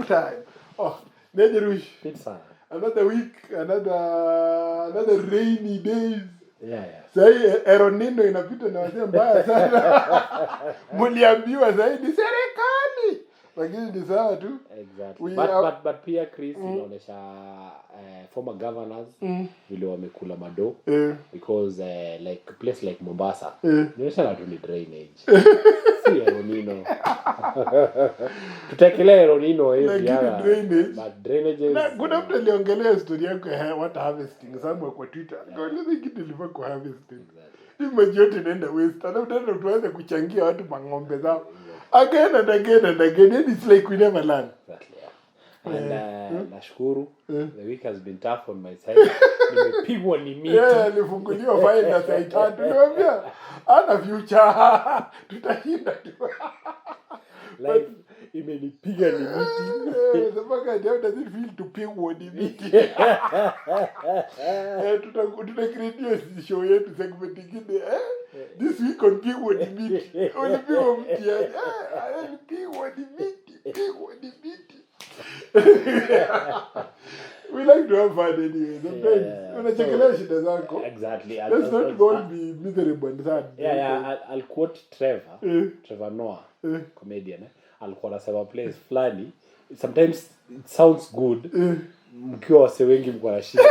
Time. Oh, Nejerush. Pizza. Another week, another rainy days. Yeah. Sai eronino inapita na wazee mbaya sana. Muliambiwa zaidi serikali. Lakini ni sawa tu. Exactly. But pia Chris inaonesha former governors vile wamekula mado because like a place like Mombasa inaonesha na tu ni drainage. Si eronino. Tutekelea eronino hivi ya but drainage na kuna mtu aliongelea story yako ya what harvesting sababu kwa Twitter ngoni kitu ilikuwa kwa harvesting image yote inaenda waste na utaenda tuanze kuchangia watu mang'ombe zao again and again it's like we never learn. Exactly. And nashukuru the week has been tough on my side. Nimepigwa ni miti. Nilifunguliwa file na saa 3 niambia ana future tutashinda tu. Like imenipiga ni miti. Mpaka ndio does it feel to pigwa ni miti. Tutakreate show yetu segment nyingine this week on pigwa ni miti. Ulipigwa mti pigwa ni miti. We like to have fun anyway. Sometimes unachekelea shida zako. Exactly. Let's not go and be miserable and sad. I'll quote Trevor Noah, comedian. Alikuwa anasema place fulani. Sometimes it sounds good. Mkiwa wase wengi mko na shida.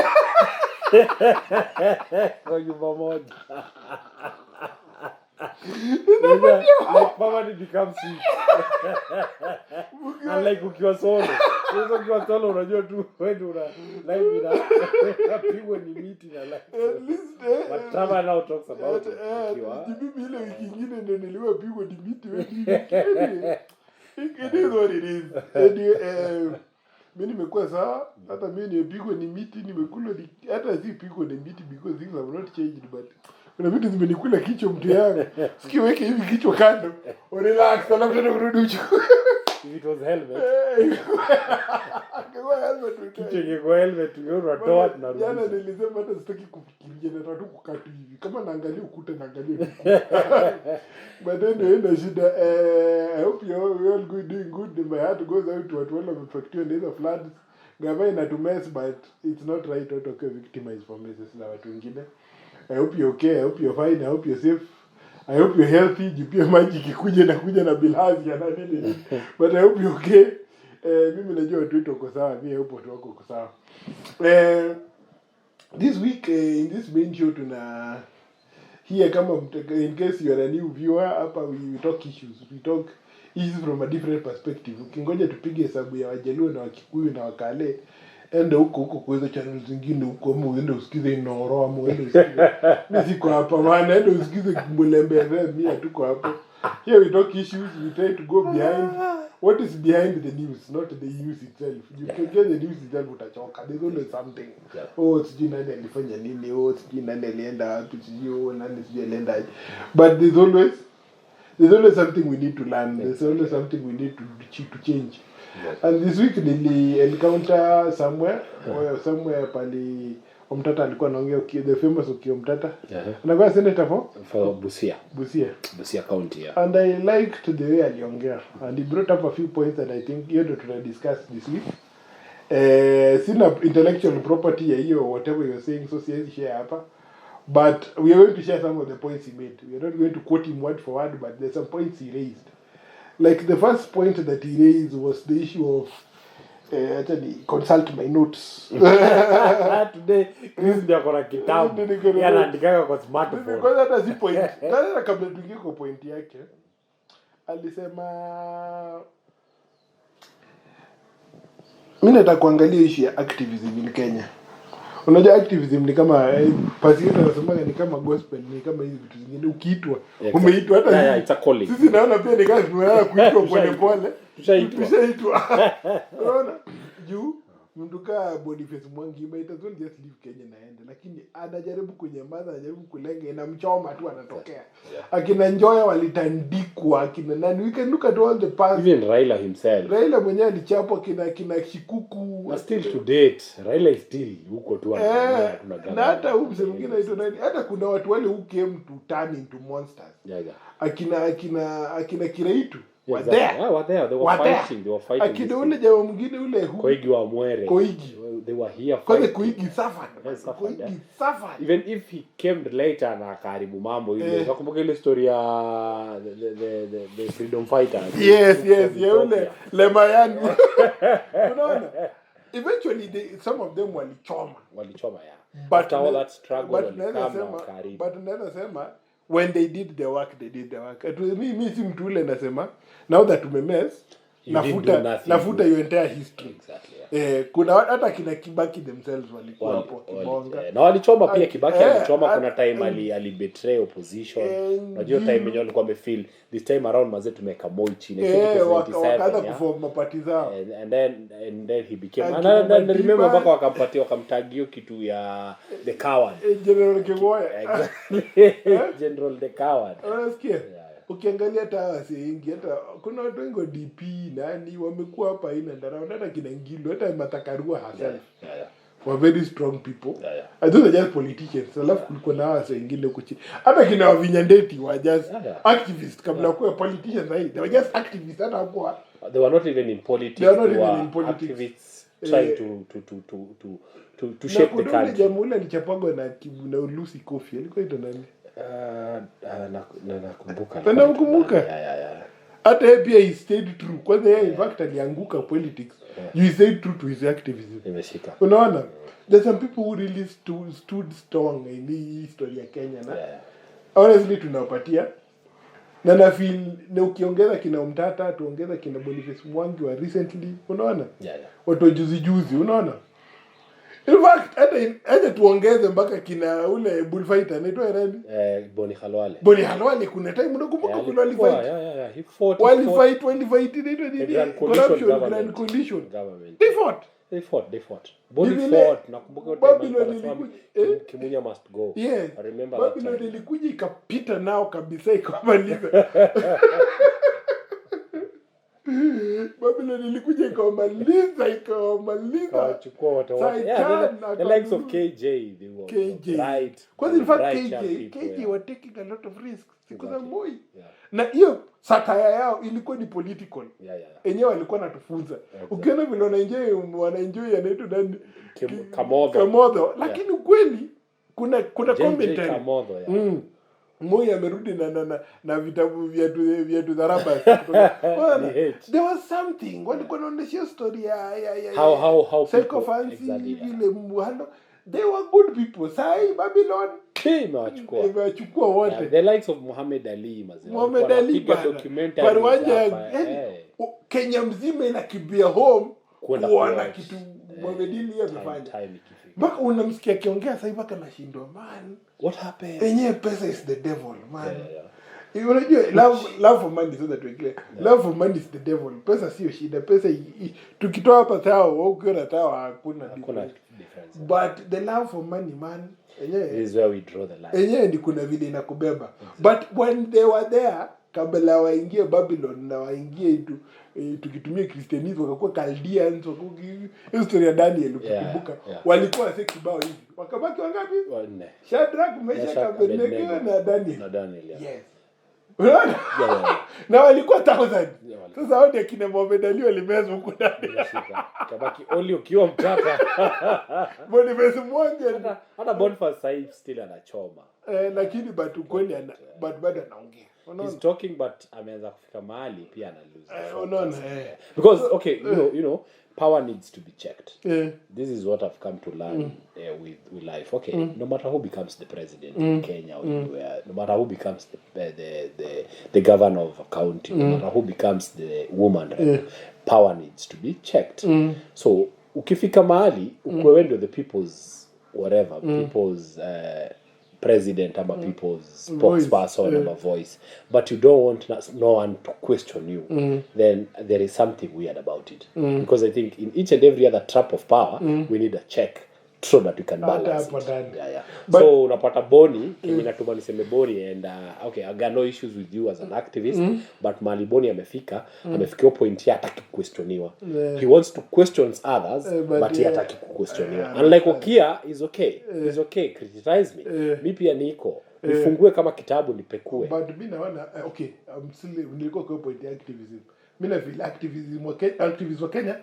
Kwa nyumba moja. Like poverty becomes sweet. And like ukiwa solo. Sasa ukiwa solo unajua tu wewe una life ina pigwa ni miti na life. But Trevor now talks about ukiwa. Mimi ile wiki nyingine ndio niliwa pigwa ni miti wewe. It is what it is. Mimi nimekuwa sawa hata mimi nimepigwa ni miti nimekula hata si pigwa ni miti because things have not changed but kuna vitu zimenikula kichwa mtu yangu. Sikiweke hivi kichwa kando. Relax na mtendo kurudi uchukue. It was helmet. Kwa helmet. Kichenge kwa helmet ngoro doa tunarudi. Jana nilisema hata sitaki kufikiria na tu kukata hivi. Kama naangalia ukuta naangalia. But then ndio shida I hope you all doing good. My heart goes out to all of the affected in the floods. Gavana to mess but it's not right to okay victimize for messes na watu wengine. I hope you're okay. I hope you're fine. I hope you're safe. I hope you're healthy. Jipia maji kikuja na bilhazi ya nini. But I hope you're okay. Mimi najua tu uko sawa. Mimi hope watu wako uko sawa. This week in this main show tuna here kama in case you are a new viewer hapa we talk issues. We talk issues from a different perspective. Ukingoja tupige hesabu ya Wajaluo na Wakikuyu na Wakale enda huko kwa hizo channel zingine huko muende usikize Inoro muende usikize mimi siko hapa maana enda usikize Mbulembe mimi tuko hapo. Here we talk issues, we try to go behind what is behind the news, not the news itself. You can get the news itself utachoka. There's always something. Oh, sijui nani alifanya nini, oh sijui nani alienda wapi, sijui nani sijui alienda. But there's always something we need to learn. There's always something we need to change. Yes. And this week nili encounter somewhere pali Omtata alikuwa anaongea the famous Omtata. Anakuwa senator for Busia County. Yeah. And I liked the way aliongea and he brought up a few points that I think you have to discuss this week. Sina intellectual property ya hiyo whatever you're saying so siwezi share hapa. But we are going to share some of the points he made. We are not going to quote him word for word but there's some points he raised. Like the first point that he raised was the issue of actually consult my notes. Today Chris ndio akona kitabu. Yeye anaandika kwa smartphone. Because hata si point. Sasa kabla tuingie kwa point yake alisema mimi nataka kuangalia issue ya activism in Kenya. Unajua activism ni kama pastor anasema ni kama gospel ni kama hizi vitu zingine ukiitwa umeitwa hata it's a calling. Sisi naona pia ni kazi tunaanza kuitwa pole pole. Tushaitwa. Unaona? Juu mtu kaa Boniface Mwangi might as well just leave Kenya na ende, lakini anajaribu kunyamaza, anajaribu kulenga, inamchoma tu anatokea. Akina Njoya walitandikwa, akina nani, we can look at all the past. Even Raila himself. Raila mwenyewe alichapwa, kina Shikuku. But still to date, Raila is still huko tu na hata huyu msemo mwingine aitwa nani, hata kuna watu wale who came to turn into monsters. Akina Kiraitu. They were fighting. Akina ule jamaa mwingine ule Koigi wa Mwere. They were here fighting. Koigi suffered. Even if he came later na karibu mambo ile. Nakumbuka ile story ya the freedom fighter. Yes, ule Lemayani. Unaona? Eventually some of them walichoma, but after all that struggle but another sema when they did the work. Me si mtu ule nasema now that umemess nafuta your entire history. Exactly. Kuna hata kina Kibaki themselves walikuwa hapo kibonga. Na walichoma pia Kibaki alichoma kuna time ali-betray opposition. Unajua time yenyewe alikuwa amefeel this time around maze tumeka moi chini. Wakaanza kuform mapati zao. And then he became and remember mpaka wakamtagio kitu ya the coward. General Kemoya. Exactly. General the coward. Unasikia? Ukiangalia hata siingi hata kuna watu wengi DP nani wamekuwa hapa ina ndarao hata kina Ngilo hata Matakarua hasa were very strong people. I thought they just politicians. Alafu kulikuwa na wase wengine huko chini hata kina Wavinyandeti were just activists kabla kuwa politicians. They were just activists hata hapo. They were not even in politics. They were not even in politics. Activists trying to shape the country. Jamhuri alichapagwa na Lucy Kofi alikuwa ito nani? Nakumbuka. Hata pia he stayed true. Kwanza yeye in fact alianguka politics. You stayed true to his activism. Imeshika. Unaona? There's some people who really stood strong in the history ya Kenya na. Honestly tunawapatia. Na feel na ukiongeza kina Omtata, tuongeza kina Boniface Mwangi wa recently, unaona? Watu juzi, unaona? In fact, hata tuongeze mpaka kina ule bullfighter anaitwa nani? Boni Halwale kuna time unakumbuka kuna walifight. He fought. Walifight inaitwa nini? Corruption Grand Coalition. They fought. Boni fought. Nakumbuka Babylon Kimunya must go. Yes. I remember Babylon ilikuja ikapita nao kabisa ikamaliza. Babylon ilikuja ikamaliza chukua watu wote. The likes of KJ they were right. Because in fact KJ were taking a lot of risks. Siku za Moi. Na hiyo satire yao ilikuwa ni political. Enyewe walikuwa natufunza. Ukiona vile wanaenjoy anaitwa nani? Kamodho. Lakini ukweli kuna commentary. Moi amerudi na vitabu vyetu za raba. There was something. Walikuwa wanaonyesha story ya how psychophancy vile Muhando. They were good people. Sai Babylon imewachukua wote. The likes of Muhammad Ali documentary Kenya mzima inakimbia home kuona kitu Muhammad Ali amefanya. Mpaka unamsikia akiongea sasa hivi akanashindwa man. What happened? Enyewe pesa is the devil man. Unajua love for money so that we clear. Love for money is the devil. Pesa sio shida. Pesa tukitoa hapa sawa au ukiona sawa hakuna difference. But the love for money man enyewe is where we draw the line. Enyewe ndi kuna vile inakubeba. But when they were there kabla waingie Babylon na waingie tukitumia Christianism wakakuwa Chaldeans history ya Daniel ukikumbuka walikuwa sasa kibao hivi wakabaki wangapi? 4 Shadrach, Meshach, Abednego na Daniel. Yes. Na walikuwa 1000. Sasa hao ndio kina Mohamed Ali walimezwa huko ndani. Kabaki only ukiwa Omtata. Boniface Mwangi hata Boniface sahii still anachoma. Lakini ukweli bado anaongea. He's talking but ameanza kufika mahali pia ana lose. Because okay, you know power needs to be checked. This is what I've come to learn with life. Okay, no matter who becomes the president in Kenya or anywhere, no matter who becomes the governor of a county, no matter who becomes the woman, power needs to be checked. So ukifika mahali ukwewe ndio the people's whatever, people's president ama people's spokesperson ama voice, but you don't want no one to question you, then there is something weird about it. Because I think in each and every other trap of power, we need a check so that we can balance it. But, so unapata Boni, kinatuma niseme Boni, and okay, I got no issues with you as an activist, but mali Boni amefikia point ya hataki questioniwa. He wants to question others, but he hataki questioniwa. Unlike Okia is okay. Is okay, criticize me. Mi pia niko. Nifungue kama kitabu nipekue. But mimi naona okay, still nilikuwa kwa point ya activism. Mimi na feel activism wa Kenya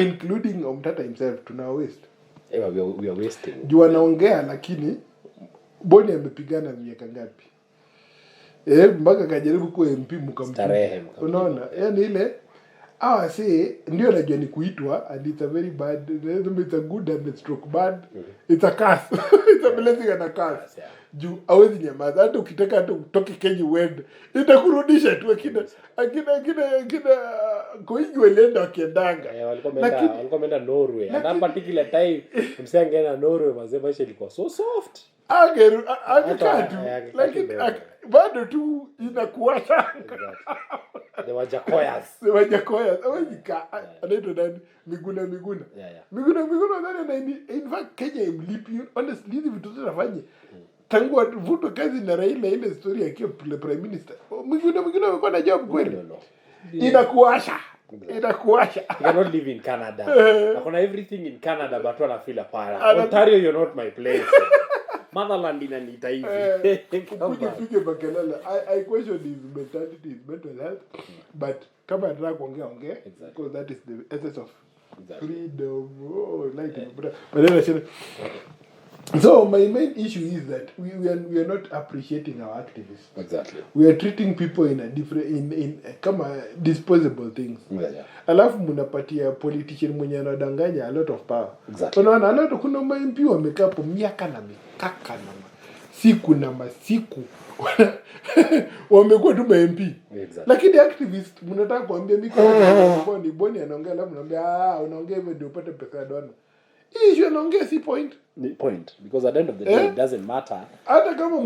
including Omtata himself tuna waste. We are wasting. Juu anaongea lakini Boni amepigana miaka ngapi? Mpaka kajaribu kuwa MP mkamtarehe. Unaona? Yaani ile ndio najua ni kuitwa, and it's a very bad, it's a good and a stroke bad. It's a curse. It's a blessing and a curse. Juu hawezi nyamaza hata ukitaka hata utoke Kenya uende itakurudisha tu akina koingi walienda wakiendanga. Walikuwa wameenda Norway. And that particular time msiangeenda Norway mazema ilikuwa so soft. Lakini bado tu inakuwasha. They were Jakoyas. Hawezi anaitwa nani? Miguna. Miguna nani? In fact Kenya imlipi honestly hizi vitu zinafanya. Tangu vuto kazi na Raila ile story akiwa prime minister. Miguna amekuwa na job kweli. Inakuwasha. You cannot live in Canada. Nakona everything in Canada but wana feel apart. Ontario, you're not my place. Motherland inaniita hivi. Ukuje bakelele. I question his mentality, his mental health. But kama nataka kuongea because that is the essence of freedom. But so my main issue is that we are not appreciating our activists. Exactly. We are treating people in a different in kama disposable things. Alafu mnapatia politician mwenye anadanganya a lot of power. Exactly. Unaona a lot kuna MP wamekaa hapo miaka na mikaka na siku na masiku wamekuwa tu MP. Exactly. Lakini activist mnataka kuambia miko ni Boni anaongea alafu mnaambia unaongea hivyo ndio upate pesa ya dola. Issue anaongea si point. Because at the end of the day it doesn't matter. Hata kama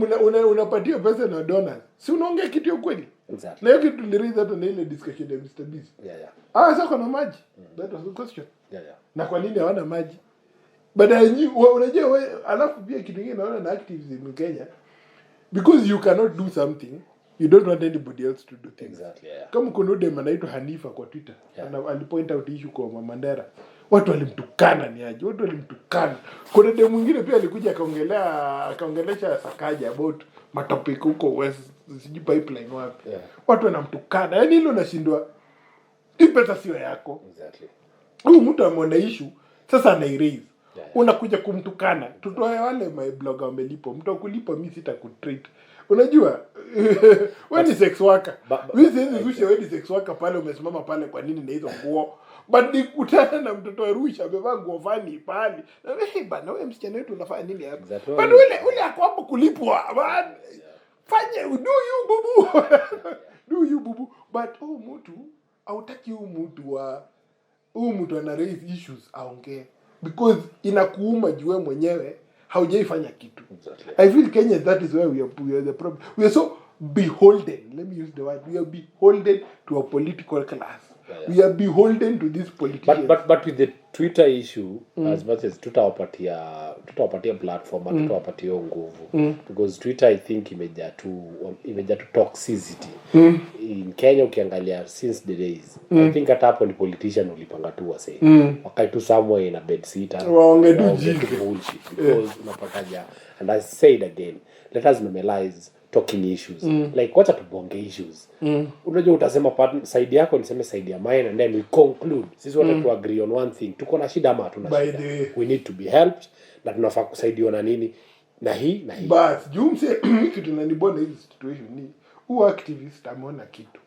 unapatia pesa na donors, si unaongea kitu ya kweli. Exactly. Na hiyo kitu niliriza hata na ile discussion ya Mr. Beast. Sasa kuna maji. That was the question. Na kwa nini hawana maji? Baadaye unajua alafu pia kitu kingine naona na activism in Kenya, because you cannot do something, you don't want anybody else to do things. Exactly. Kama kuna dem anaitwa Hanifa kwa Twitter, alipoint out issue kwa Mandera. Watu walimtukana ni aje? Watu walimtukana. Kuna dem mwingine pia alikuja akaongelesha Sakaja about matopic huko West pipeline wapi. Watu wanamtukana. Yaani hilo unashindwa. Hii pesa sio yako. Exactly. Huyu mtu ameona issue, sasa anairaise. Unakuja kumtukana. Tutoe wale my blogger wamelipo. Mtu akulipa mimi sitakutreat. Unajua? Wewe ni sex worker. Mimi siwezi zusha wewe ni sex worker pale umesimama pale kwa nini na hizo nguo. But nikutana na mtoto Arusha amevaa nguo fani pale. Na bana wewe msichana wetu unafanya nini hapa? But ule ako hapo kulipwa. Fanye do you bubu. But mtu hautaki mtu ana raise issues aongee. Because inakuuma juu wewe mwenyewe haujaifanya kitu. Exactly. I feel Kenya, that is where we are the problem. We are so beholden. Let me use the word. We are beholden to a political class. We are beholden to this politicians. But with the Twitter issue, as much as tutawapatia platform, tutawapatia nguvu. Because Twitter, I think imejaa tu toxicity. In Kenya ukiangalia since the days, I think hata hapo ni politician ulipanga tu wase. Wakati tu somewhere in a bed sitter. Waonge bullshit. Because unapataja, and I say it again, let us normalize talking issues. Like wacha tubonge issues. Unajua utasema side yako niseme side ya mine, and then we conclude. Sisi wote to agree on one thing. Tuko na shida ama hatuna shida. We need to be helped. Na tunafaa kusaidiwa na nini? Na hii. Bas, jumse kitu nanibona hizi situation ni activist ameona kitu.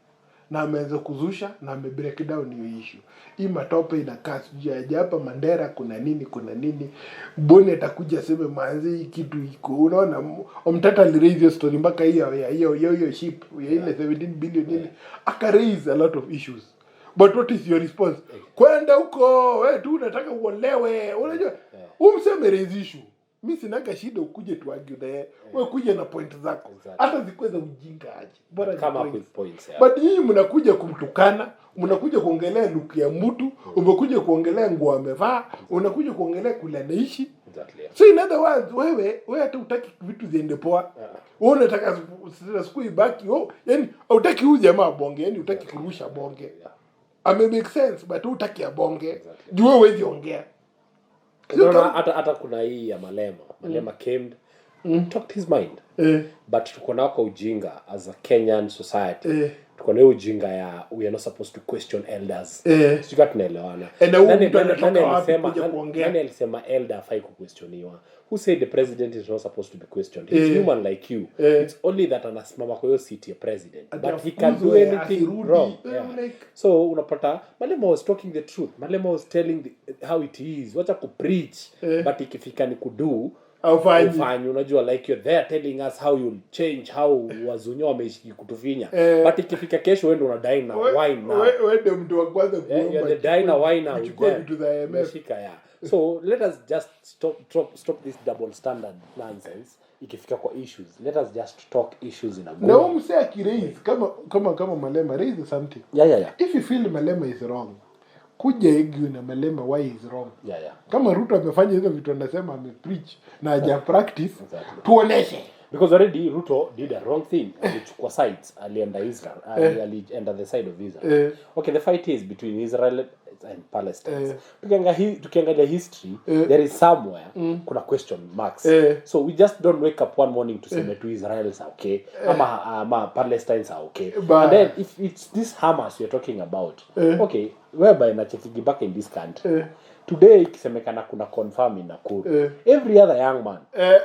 Na ameanza kuzusha na amebreak down hiyo issue. Hii matope inakaa sijui hapa Mandera kuna nini. Boni atakuja aseme manzi hii kitu iko. Unaona Omtata aliraise story mpaka hiyo ship ya ile 17 billion ile. Aka raise a lot of issues. But what is your response? Kwenda huko wewe tu unataka uolewe. Unajua umseme raise issue. mimi sinaga shida ukuje tu argue na yeye. Wewe kuja na point zako. Hata zikuwe za ujinga aje. Bora come up with points. Yeah. But nyinyi mnakuja kumtukana, mnakuja kuongelea look ya mtu, umekuja kuongelea nguo amevaa, unakuja kuongelea kula naishi. Exactly. So in other words, wewe hata utaki vitu ziende poa. Wewe unataka siku ibaki, yani hutaki huyu jamaa bonge, yani hutaki kurusha bonge. Ame make sense, but hutaki ya bonge. Juu wewe huwezi ongea. Hata kuna hii ya Malema came talked his mind. But tuko na kwa ujinga as a Kenyan society. Tuko na ujinga ya we are not supposed to question elders. Sio tunaelewana. Nani alisema elder hafai kuquestioniwa? Who said the president is not supposed to be questioned? He's human like you. It's only that anasimama kwa hiyo seat ya president. But he can do anything wrong. So unapata Malema was talking the truth. Malema was telling how it is. Wacha ku preach. But ikifika ni kudu ufanye, unajua like you're there telling us how you'll change, how wazunyo wameishi kutufinya. But ikifika kesho wewe ndo unadai na wine na. Wewe ndio mtu wa kwanza kuomba. You're the dine na wine now. So let us just stop this double standard nonsense. Ikifika kwa issues, let us just talk issues in a good. No, msee akiraise kama Malema raise something. Yeah. If you feel Malema is wrong, kuja argue na Malema why is wrong. Yeah. Kama Ruto amefanya hizo vitu anasema preach na haja practice, tuoneshe. Because already Ruto did a wrong thing. Alichukua sides, alienda Israel, alienda the side of Israel. Okay, the fight is between Israel and Palestine. Tukiangalia history, there is somewhere kuna question marks. So we just don't wake up one morning to say to Israelis are okay, ama Palestinians are okay. And then if it's this Hamas you're talking about, okay, whereby na checking back in this country. Today ikisemekana kuna confirm in Nakuru. Every other young man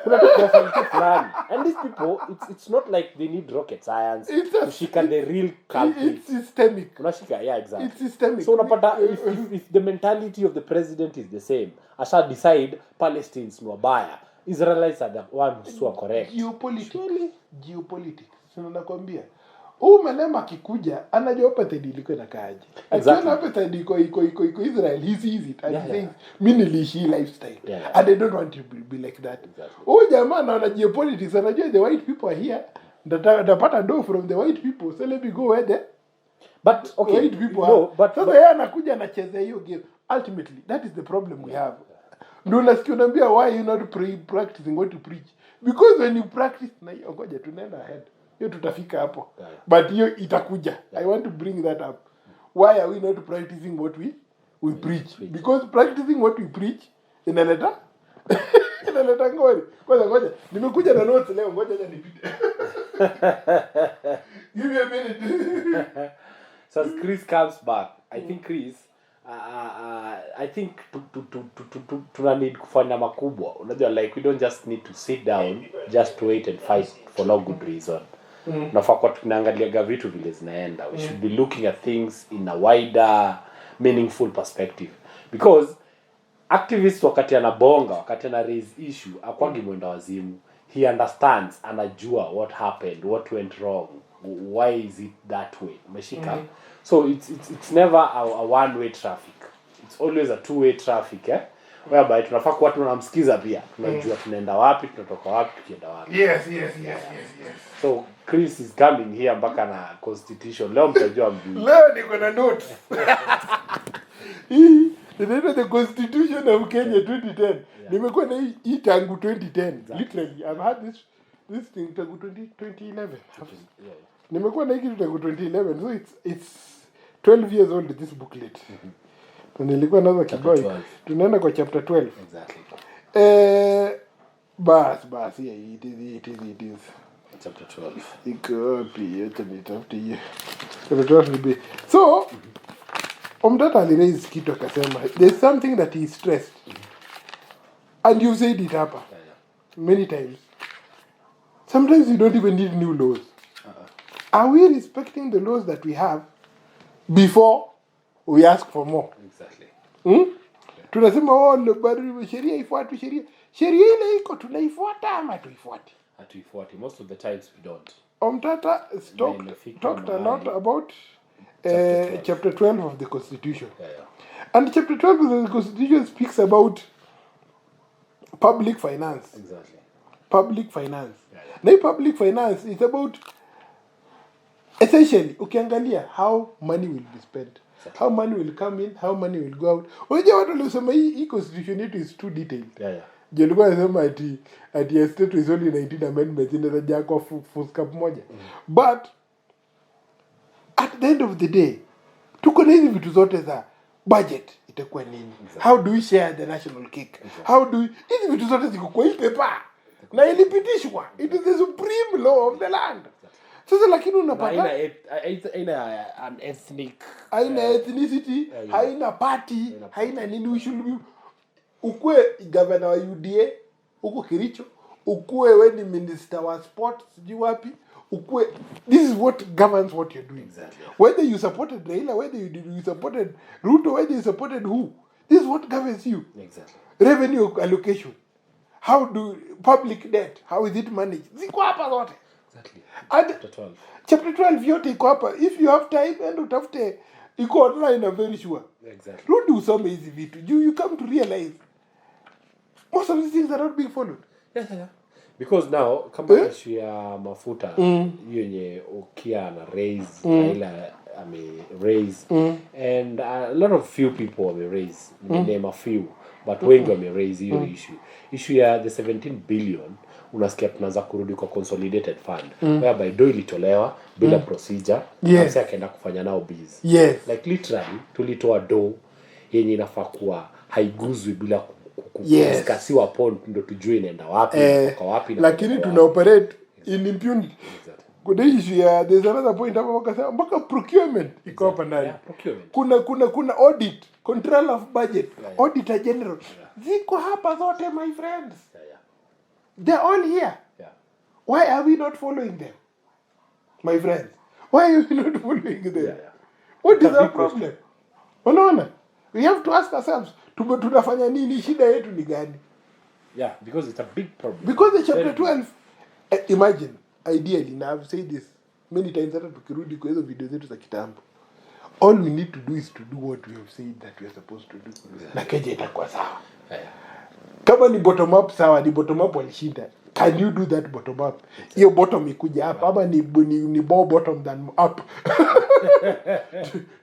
kuna confirm fulani. And these people it's not like they need rocket science to shika the real culprit. It's systemic. Unashika, yeah, exactly. It's systemic. So unapata if the mentality of the president is the same, asha decide Palestinians ni wabaya, Israelites are the ones who are correct. Geopolitics. Sina nakwambia. Malema akikuja anajua opportunity ilikuwa inakaaje. Akiona opportunity iko Israel, he sees it and he says mimi niliishi lifestyle and I don't want to be like that. Jamaa anaona geopolitics, anajua the white people are here, ndapata do from the white people, so let me go where the white people are. Sasa yeye anakuja anacheza hiyo game. Ultimately that is the problem we have. Ndio nasikia unaambia why you not practicing what to preach, because when you practice na hiyo ngoja tunaenda ahead. Hiyo tutafika hapo. But hiyo itakuja. I want to bring that up. Why are we not practicing what we preach? Because practicing what we preach inaleta ngori. Ngoja. Nimekuja na notes leo, ngoja nipite. Give me a minute. So as Chris comes back, I think Chris I think tuna need kufanya makubwa. Unajua like we don't just need to sit down just to wait and fight for no good reason. Nafaa kwa tunaangalia vitu vile zinaenda. We should be looking at things in a wider meaningful perspective, because activists wakati anabonga, wakati ana raise issue akwangi mwenda wazimu. He understands, anajua what happened, what went wrong, why is it that way. Umeshika? So it's never a one-way traffic. It's always a two-way traffic, whereby tunafaa kuwa tunamsikiza pia. Tunajua tunaenda wapi, tunatoka wapi, tukienda wapi. Yes. So Chris is coming here mpaka na constitution. Leo mtajua mjui. Leo niko na notes. The constitution of Kenya 2010. Nimekuwa na hii tangu 2010. Literally I've had this thing tangu 2011. Nimekuwa na hiki tangu 2011. So it's 12 years old this booklet. Nilikuwa nazo kibao. Tunaenda kwa chapter 12. Exactly. Bas, yeah, it is. Chapter 12. Iko pia nitafute hiyo. Chapter 12 ni so Omtata aliraise kitu akasema there's something that he stressed. And you said it hapa many times. Sometimes you don't even need new laws. Are we respecting the laws that we have before we ask for more? Exactly. Tunasema bado sheria ifuatwe, sheria ile iko tunaifuata ama tuifuati? Hatuifuati. Most of the times we don't. Omtata talked a lot about chapter 12 of the Constitution. And chapter 12 of the Constitution speaks about public finance. Exactly. Public finance. Yeah. Na public finance is about essentially ukiangalia how money will be spent. Exactly. How money will come in, how money will go out. Unajua watu walisema hii constitution yetu is too detailed. Yeah. Nilikuwa nasema ati a state is only 19 amendments inaweza kwa full moja. But at the end of the day tuko na hizi vitu zote za budget itakuwa nini? Exactly. How do we share the national cake? Exactly. How do we hizi vitu zote ziko kwa hii paper na ilipitishwa. It is the supreme law of the land. Sasa lakini unapata haina an ethnic, haina ethnicity, haina party, haina nini. We should be ukue governor wa UDA uko Kericho, ukue we ni minister wa sports sijui wapi, ukue, this is what governs what you're doing. Exactly. Whether you supported Raila, whether you supported Ruto, whether you supported who, this is what governs you. Exactly. Revenue allocation, how do public debt, how is it managed, ziko hapa zote. Exactly. And chapter 12 yote iko hapa. If you have time and utafute iko online, I'm very sure. Exactly. Rudi usome hizi vitu. You come to realize most of these things are not being followed. Yeah. Because now kama issue ya mafuta hiyo yenye Okia na raise Raila raise and a lot of few people wame raise, name a few, but wengi wame raise hiyo issue ya the 17 billion. Unasikia tunaanza kurudi kwa consolidated fund whereby do ilitolewa bila procedure, sasa akaenda kufanya nao biz. Like literally tulitoa do yenye inafaa kuwa haiguzwi bila kuskasiwa point ndo tujue inaenda wapi kwa wapi, lakini tuna operate in impunity. Kuna issue ya there's another point hapo wakasema mpaka procurement iko hapa ndani. Kuna audit, control of budget, auditor general. Ziko hapa zote my friends. They're all here. Why are we not following them? My friends, why are we not following them? What is our problem? Unaona? We have to ask ourselves, tunafanya nini, shida yetu ni gani? Yeah, because it's a big problem. Because the chapter 12, imagine, ideally, now I've said this many times hata tukirudi kwa hizo video zetu za kitambo. All we need to do is to do what we have said that we are supposed to do. Na keje itakuwa sawa. Kama ni bottom up sawa, ni bottom up walishinda. Can you do that bottom up? Hiyo bottom ikuja hapa ama ni more bottom than up.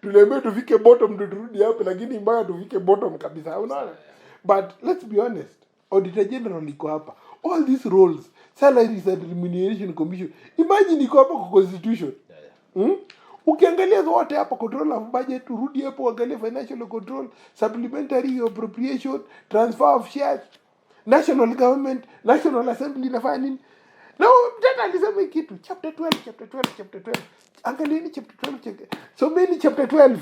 Tulembe tufike bottom ndio turudi hapa, lakini mbaya tufike bottom kabisa. Unaona? But let's be honest. Auditor General iko hapa. All these roles, salaries and remuneration commission. Imagine iko hapa kwa constitution. Ukiangalia zote hapa, control of budget, urudi hapo uangalie financial control, supplementary appropriation, transfer of shares, national government, national assembly nafanya nini. Now Omtata alisema kitu chapter 12. Angalieni chapter 12. So many chapter 12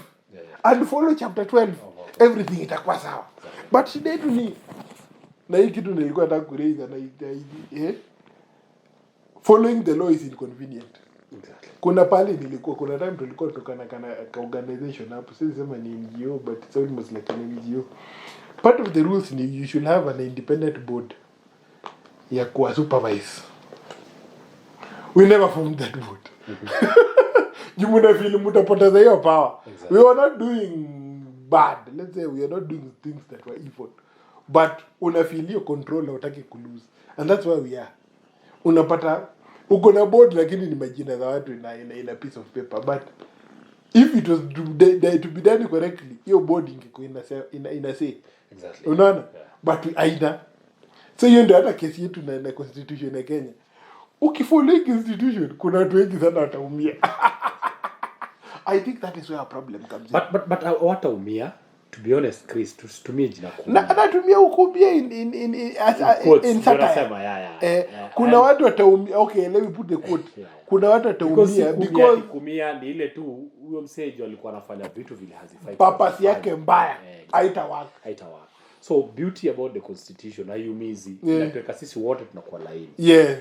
and follow chapter 12. Everything itakuwa sawa. But shida yetu ni na hii kitu nilikuwa nataka kueleza na following the law is inconvenient. Exactly. Kuna time tulikuwa tukana ka organization hapo, sisi sema ni NGO, but it's almost like an NGO. Part of the rules ni you should have an independent board ya kuwa supervise. We never formed that board. Jumuna feel mutapoteza hiyo power. Exactly. We were not doing bad. Let's say we are not doing things that were evil. But unafeel hiyo control na utaki kulose. And that's where we are. Unapata uko na board lakini ni majina za watu in a piece of paper. But if it was to be done correctly, hiyo board ingekuwa ina say. Exactly. Unaona? But aina. So hiyo ndio hata kesi yetu na constitution ya Kenya. Ukifollow constitution kuna watu wengi sana wataumia. I think that is where our problem comes in. But wataumia, to be honest, Chris, to me jina na anatumia ukubia in satire. Kuna watu wataumia. Okay, let me put the quote. Kuna watu wataumia because kumia ni ile tu huyo msejo alikuwa anafanya vitu vile hazifai. Purpose yake mbaya. Haitawaka. So beauty about the constitution hayumizi, inatuweka sisi wote tunakuwa laini.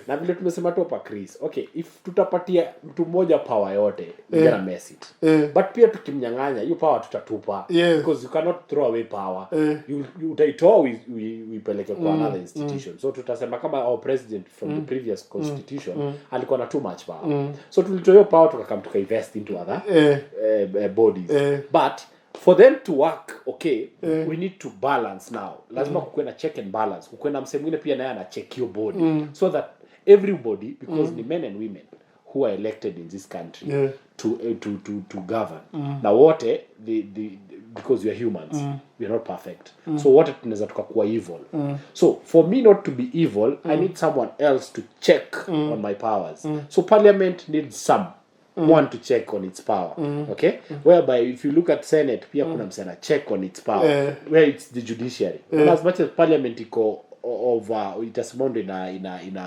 Na vile tumesema tu hapa Chris, okay, if tutapatia mtu mmoja power yote, we're gonna mess it. But pia tukimnyang'anya hiyo power tutatupa, because you cannot throw away power. You utaitoa uipeleke kwa another institution. So tutasema kama our president from the previous constitution alikuwa na too much power. So tulitoa hiyo power tukakam tukainvest into other bodies. But for them to work, okay, we need to balance now. Lazima kukuwe na check and balance. Kukuwe na msemo mwingine pia naye ana check your body. So that everybody, because the men and women who are elected in this country to govern. Now what because we are humans, we are not perfect. So what tunaweza tukakuwa evil. So for me not to be evil, I need someone else to check on my powers. So parliament needs someone to check on its power. Okay? Whereby if you look at Senate, pia kuna msana check on its power. Where it's the judiciary. And as much as parliament iko over itasimamishwa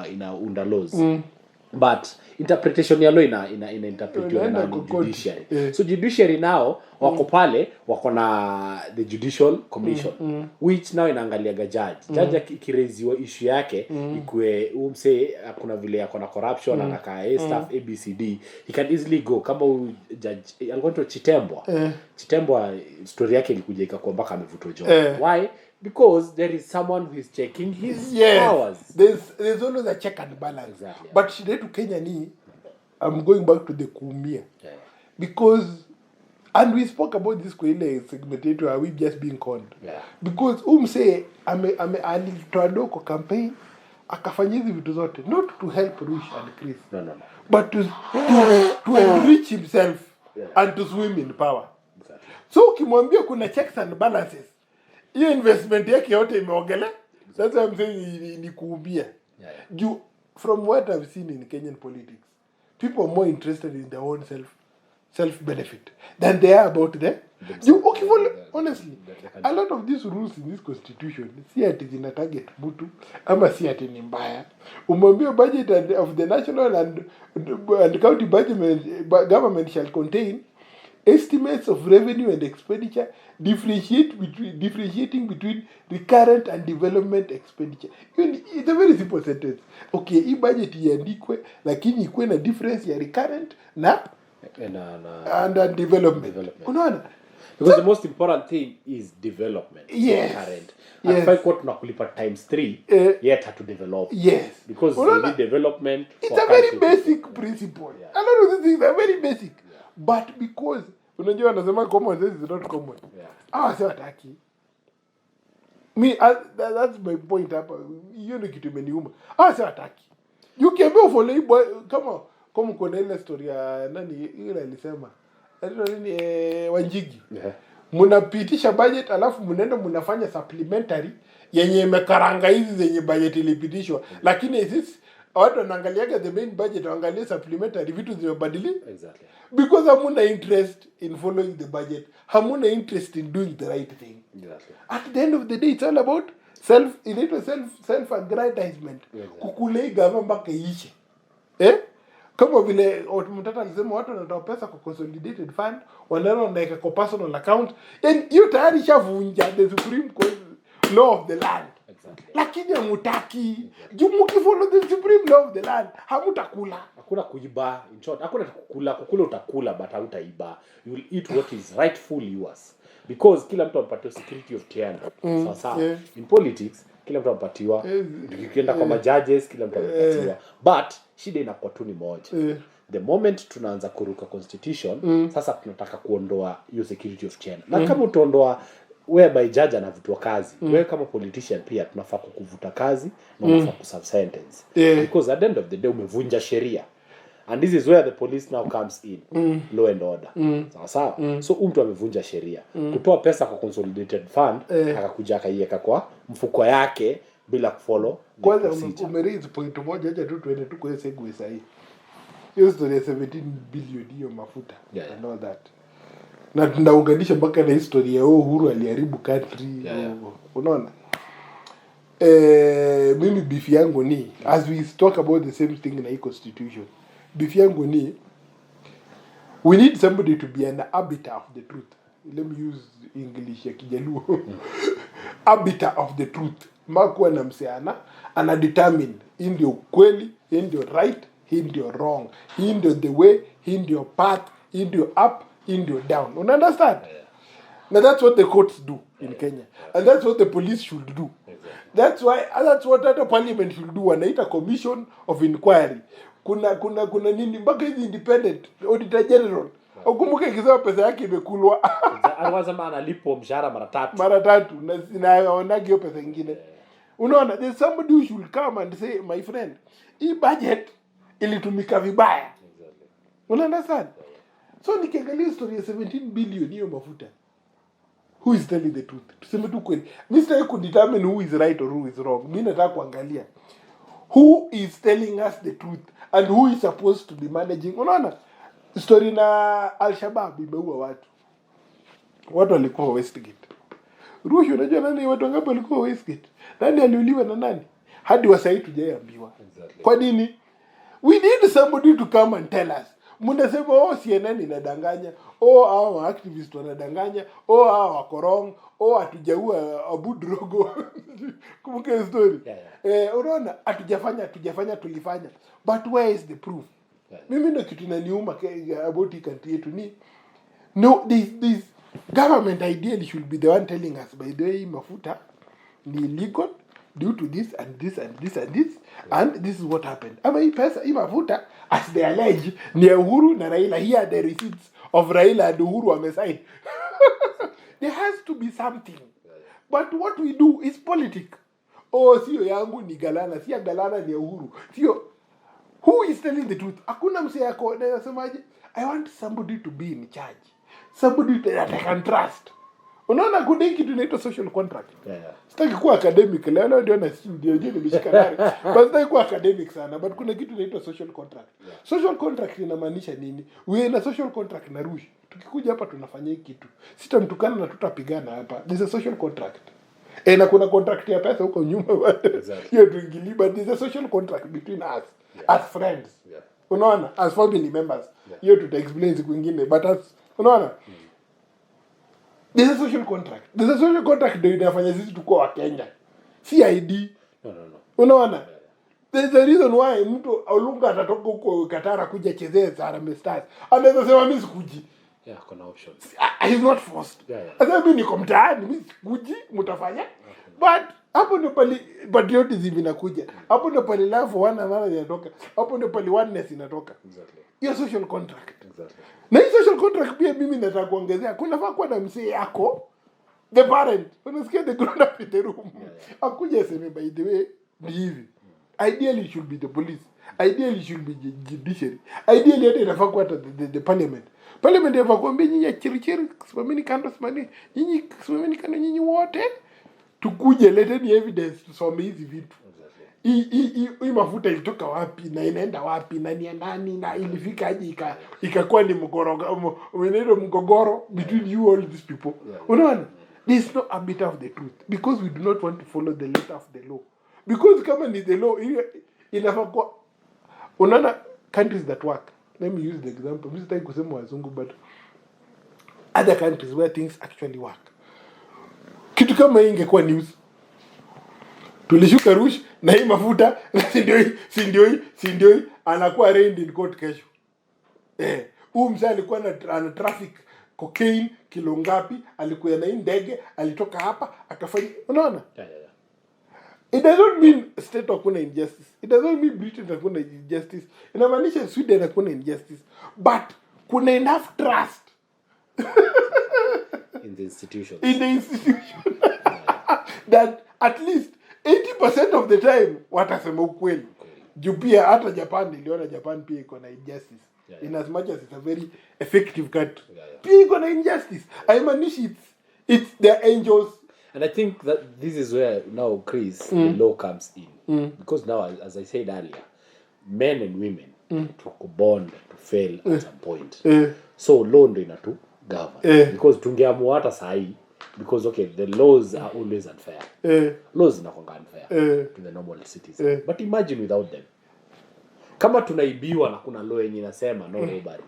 ina under laws. But interpretation ya law ina interpretwa na judiciary. So judiciary now wako pale wako na the judicial commission which now inaangaliaga judge ikireziwa issue yake ikue umse kuna vile yako na corruption anaka staff ABCD, he can easily go kama judge alikuwa Chitembwa story yake ilikuja ikakuwa mpaka amevutwa job. Why? Because there is someone who is checking his powers. There's always a check and balance. Exactly. But shida to Kenya ni, I'm going back to the kuumia. Because, and we spoke about this kwa ile segment yetu, are we just being conned? Because say alitoa doko campaign akafanya hizi vitu zote not to help Rush and Chris. No. But to enrich himself and to swim in power. Exactly. So ukimwambia kuna checks and balances, hiyo investment yake yote imeongelea. That's why I'm saying ni kuubia. You, from what I've seen in Kenyan politics, people are more interested in their own self benefit than they are about them. Honestly, a lot of these rules in this constitution, si ati zina target mtu ama si ati ni mbaya. Umwambia budget of the national and county government shall contain estimates of revenue and expenditure differentiating between recurrent and development expenditure. It's a very simple sentence. Okay, hii budget iandikwe lakini ikuwe na difference ya recurrent and development. Unaona? Because the most important thing is development. Current. And find what tunakulipa times 3 yet to develop. Because we need development. It's a very basic principle. A lot of these things are very basic. But because unajua wanasema common sense is not common. Sio hataki. That's my point hapa. Hiyo ni kitu imeniuma. Sio hataki. You can be for labor kama kuna ile story ya nani ile alisema. Nini Wanjigi. Mnapitisha budget alafu mnaenda mnafanya supplementary yenye imekaranga hizi zenye budget ilipitishwa. Lakini sisi watu wanaangaliaga the main budget, waangalie supplementary vitu zimebadilika. Exactly. Because hamuna interest in following the budget. Hamuna interest in doing the right thing. Exactly. At the end of the day, it's all about self-aggrandizement. Kukule gava mpaka iishe. Kama vile Omtata alisema watu wanatoa pesa kwa consolidated fund, wanaenda wanaweka kwa personal account. And hiyo tayari shavunja the supreme law of the land. Exactly. Lakini hamutaki. Mkifollow the supreme law of the land, hamutakula. Hakuna kuiba. In short, hakuna kukula utakula but hautaiba. You will eat what is rightfully yours. Because kila mtu anapatiwa security of tenure. Sasa in politics kila mtu anapatiwa. Tukienda kwa majudges kila mtu anapatiwa. But shida inakuwa tu ni moja. The moment tunaanza kuruka constitution, sasa tunataka kuondoa hiyo security of tenure. Na kama utaondoa whereby judge anavutwa kazi, wewe kama politician pia tunafaa kukuvuta kazi na unafaa kuserve sentence. Because at the end of the day umevunja sheria. And this is where the police now comes in. Law and order. Sawa. So mtu amevunja sheria. Kutoa pesa kwa consolidated fund, akakuja akaiweka kwa mfuko yake bila kufollow. Kwanza umeraise point moja, acha tu tuende tu kwa segue sahihi. Hiyo story ya 17 billion hiyo mafuta and all that. Na tunaunganisha mpaka na historia ya Uhuru aliharibu country. Unaona? Mimi beef yangu ni, as we talk about the same thing in the constitution, beef yangu ni, we need somebody to be an arbiter of the truth. Let me use English ya Kijaluo. Arbiter of the truth. Makuwa na mseana, ana determine hii ndio kweli, hii ndio right, hii ndio wrong, hii ndio the way, hii ndio path, hii ndio up, hii ndio down. You understand? Now that's what the courts do in Kenya. And that's what the police should do. That's what the parliament should do. Wanaita commission of inquiry. Kuna nini mpaka hizi independent auditor general ukumbuke kisema pesa yake imekulwa Anasema analipo mshahara mara tatu na aonage hiyo pesa nyingine. Unaona, there's somebody who should come and say, my friend, hii budget ilitumika vibaya. Una understand? So nikiangalia story ya 17 billion hiyo mafuta, who is telling the truth? Tuseme tu kweli. Mimi sitaki kudetermine who is right or who is wrong. Mimi nataka kuangalia who is telling us the truth and who is supposed to be managing. Unaona? Story na Al-Shabaab imeua watu walikuwa Westgate. Rush, unajua nani watu wangapi walikuwa Westgate? Nani aliuliwa na nani? Hadi wasai tujaambiwa. Kwa nini? We need somebody to come and tell us. Mnasema CNN inadanganya, hao activists wanadanganya, hao wako wrong, hatujaua Abu Drogo. Kumbuka story. Unaona, hatujafanya tulifanya. But where is the proof? Mimi ndio kitu inaniuma about hii country yetu ni no, this government ideally should be the one telling us, by the way, mafuta ni illegal due to this and this and this and this, and this is what happened. Ama hii pesa, hii mafuta, as they allege, ni Uhuru na Raila. Here are the receipts of Raila and Uhuru wamesign. There has to be something. But what we do is politics. Sio yangu ni Galana, sio Galana ni Uhuru. Sio, who is telling the truth? Hakuna mse yako anasemaje, I want somebody to be in charge. Somebody that I can trust. Unaona kuna hiki tunaitwa social contract. Sitaki kuwa academic leo ndio na studio nimeshika ndani. But sitaki kuwa academic sana, but kuna kitu tunaitwa social contract. Social contract inamaanisha nini? Wewe na social contract na Rush. Tukikuja hapa tunafanya hiki kitu. Sitamtukana na tutapigana hapa. This is a social contract. Na kuna contract ya pesa huko nyuma. Hiyo tuingili, but this is a social contract between us as friends. Unaona, as family members. Hiyo tuta-explain siku nyingine, but as unaona? There's a social contract. There's a social contract ndio inafanya sisi tukua wa Kenya. Si ID. No. Unaona? There's a reason why mtu Olunga atatoka huko Katara kuja chezea Harambee Stars. Anaweza sema mimi sikuji. Kuna options. He's not forced. Sasa mimi niko mtaani, mimi sikuji, mtafanya. But hapo ndio pali patriotism inakuja. Hapo ndio pali love for one another inatoka. Hapo ndio pali oneness inatoka. Exactly. Hiyo social contract. Exactly. Na hii social contract pia mimi nataka kuongezea. Kunafaa kuwa na msee yako, the parent. Unasikia the grown up in the room. Akuja aseme, by the way, ni hivi. Ideally it should be the police. Ideally it should be judiciary. Ideally hata inafaa kuwa the parliament. Parliament inafaa kuambia nyinyi chirichiri, simameni kando, simameni kando nyinyi wote. Tukuje, leteni evidence tusome hizi vitu. Hii mafuta ilitoka wapi na inaenda wapi na ni nani na ilifika aje ikakuwa ni mgogoro between you all these people. Unaona? There's no a bit of the truth because we do not want to follow the letter of the law. Because kama ni the law inafaa kwa unaona countries that work. Let me use the example. Mimi sitaki kusema wazungu, but other countries where things actually work. Kitu kama hii ingekuwa news. Tulishuka Rush na hii mafuta si ndio anakuwa arraigned in court kesho. Huyu mzee alikuwa ana traffic cocaine kilo ngapi, alikuwa na ndege, alitoka hapa akafanya, unaona? It does not mean state hakuna injustice. It does not mean Britain hakuna injustice. Inamaanisha Sweden hakuna injustice. But kuna enough trust in the institutions. That at least 80% of the time watasema ukweli. Juu pia hata Japan, niliona Japan pia iko na injustice. In as much as it's a very effective country. Pia iko na injustice. I mean it's their angels. And I think that this is where now, Chris, the law comes in. Because now, as I said earlier, men and women to bond to fail at some point. So law ndo inatu govern. Because tungeamua hata sahi, because okay, the laws are always unfair. Laws zinakuwa unfair to the normal citizen. But imagine without them. Kama tunaibiwa na kuna law yenye inasema no robbery.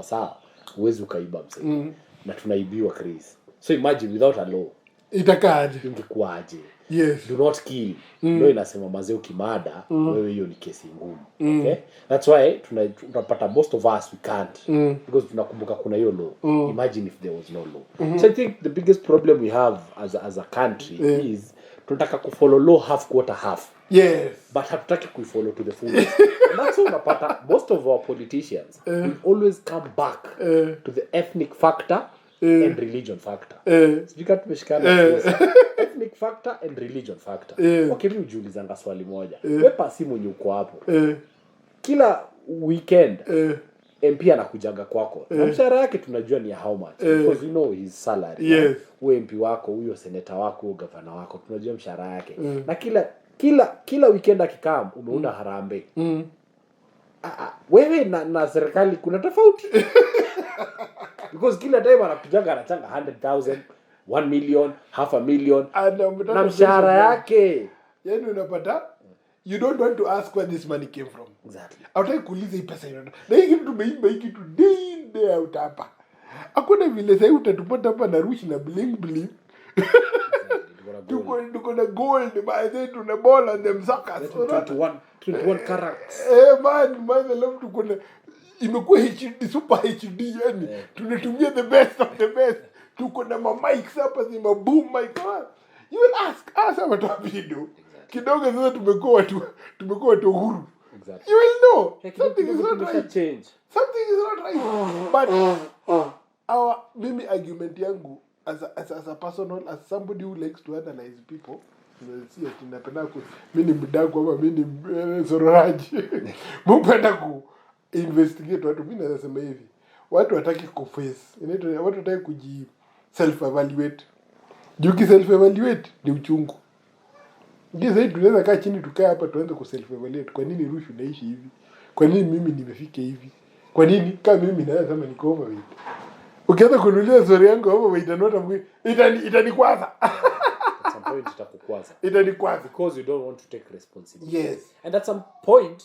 Sawa, huwezi ukaiba msee. Na tunaibiwa, Chris. So imagine without a law. Itakaje? Ingekuaje? Yes. Do not kill. Ndio inasema mazee ukimada, wewe hiyo ni kesi ngumu. Okay? That's why tunapata most of us we can't. Because tunakumbuka kuna hiyo law. Imagine if there was no law. So I think the biggest problem we have as a country is tunataka kufollow law half quarter half. Yes. But hatutaki kufollow to the fullest. And that's why unapata most of our politicians will always come back to the ethnic factor and religion factor. Sijui tumeshikana ethnic factor and religion factor. Okay, mimi ujiulizanga swali moja. Wewe pasi mwenye uko hapo. Kila weekend MP anakujaga kwako. Na mshahara yake tunajua ni how much because you know his salary. Yes. Wewe MP wako, huyo senator wako, huyo governor wako, tunajua mshahara yake. Na kila weekend akikam umeunda harambe. Wewe na serikali kuna tofauti. Because kila time anakujaga anachanga 100,000, 1 million, half a million. Na mshahara yake. Yaani unapata you don't want to ask where this money came from. Exactly. Hautaki kuuliza hii pesa inaenda. Na hii kitu tumeimba hii kitu day out hapa. Hakuna vile sasa utatupata hapa na rush na bling bling. Tuko na gold by the tuna ball on them suckers. 21 carats. Man love tuko na imekuwa HD super HD yani. Tunatumia the best of the best. Tuko na mics hapa zima boom mic. You will ask about video. Kidogo sasa tumekuwa watu huru. Exactly. You will know something is not right. Change. Something is not right. But mimi argument yangu as a personal, as somebody who likes to analyze people, si ati napenda mimi ni mdago ama mimi ni sororaji. Mpenda ku investigate watu. Mimi nasema hivi, watu wataki kuface, watu wataki kuji self evaluate. Juki self evaluate ni uchungu. Ndio sasa tunaweza kaa chini tukae hapa tuanze ku self evaluate. Kwa nini Rushu naishi hivi? Kwa nini mimi nimefika hivi? Kwa nini kama mimi naweza kama niko overweight? Ukianza kunulia story yangu hapo weight anota mwili itanikwaza. At some point itakukwaza. Itanikwaza because you don't want to take responsibility. Yes. And at some point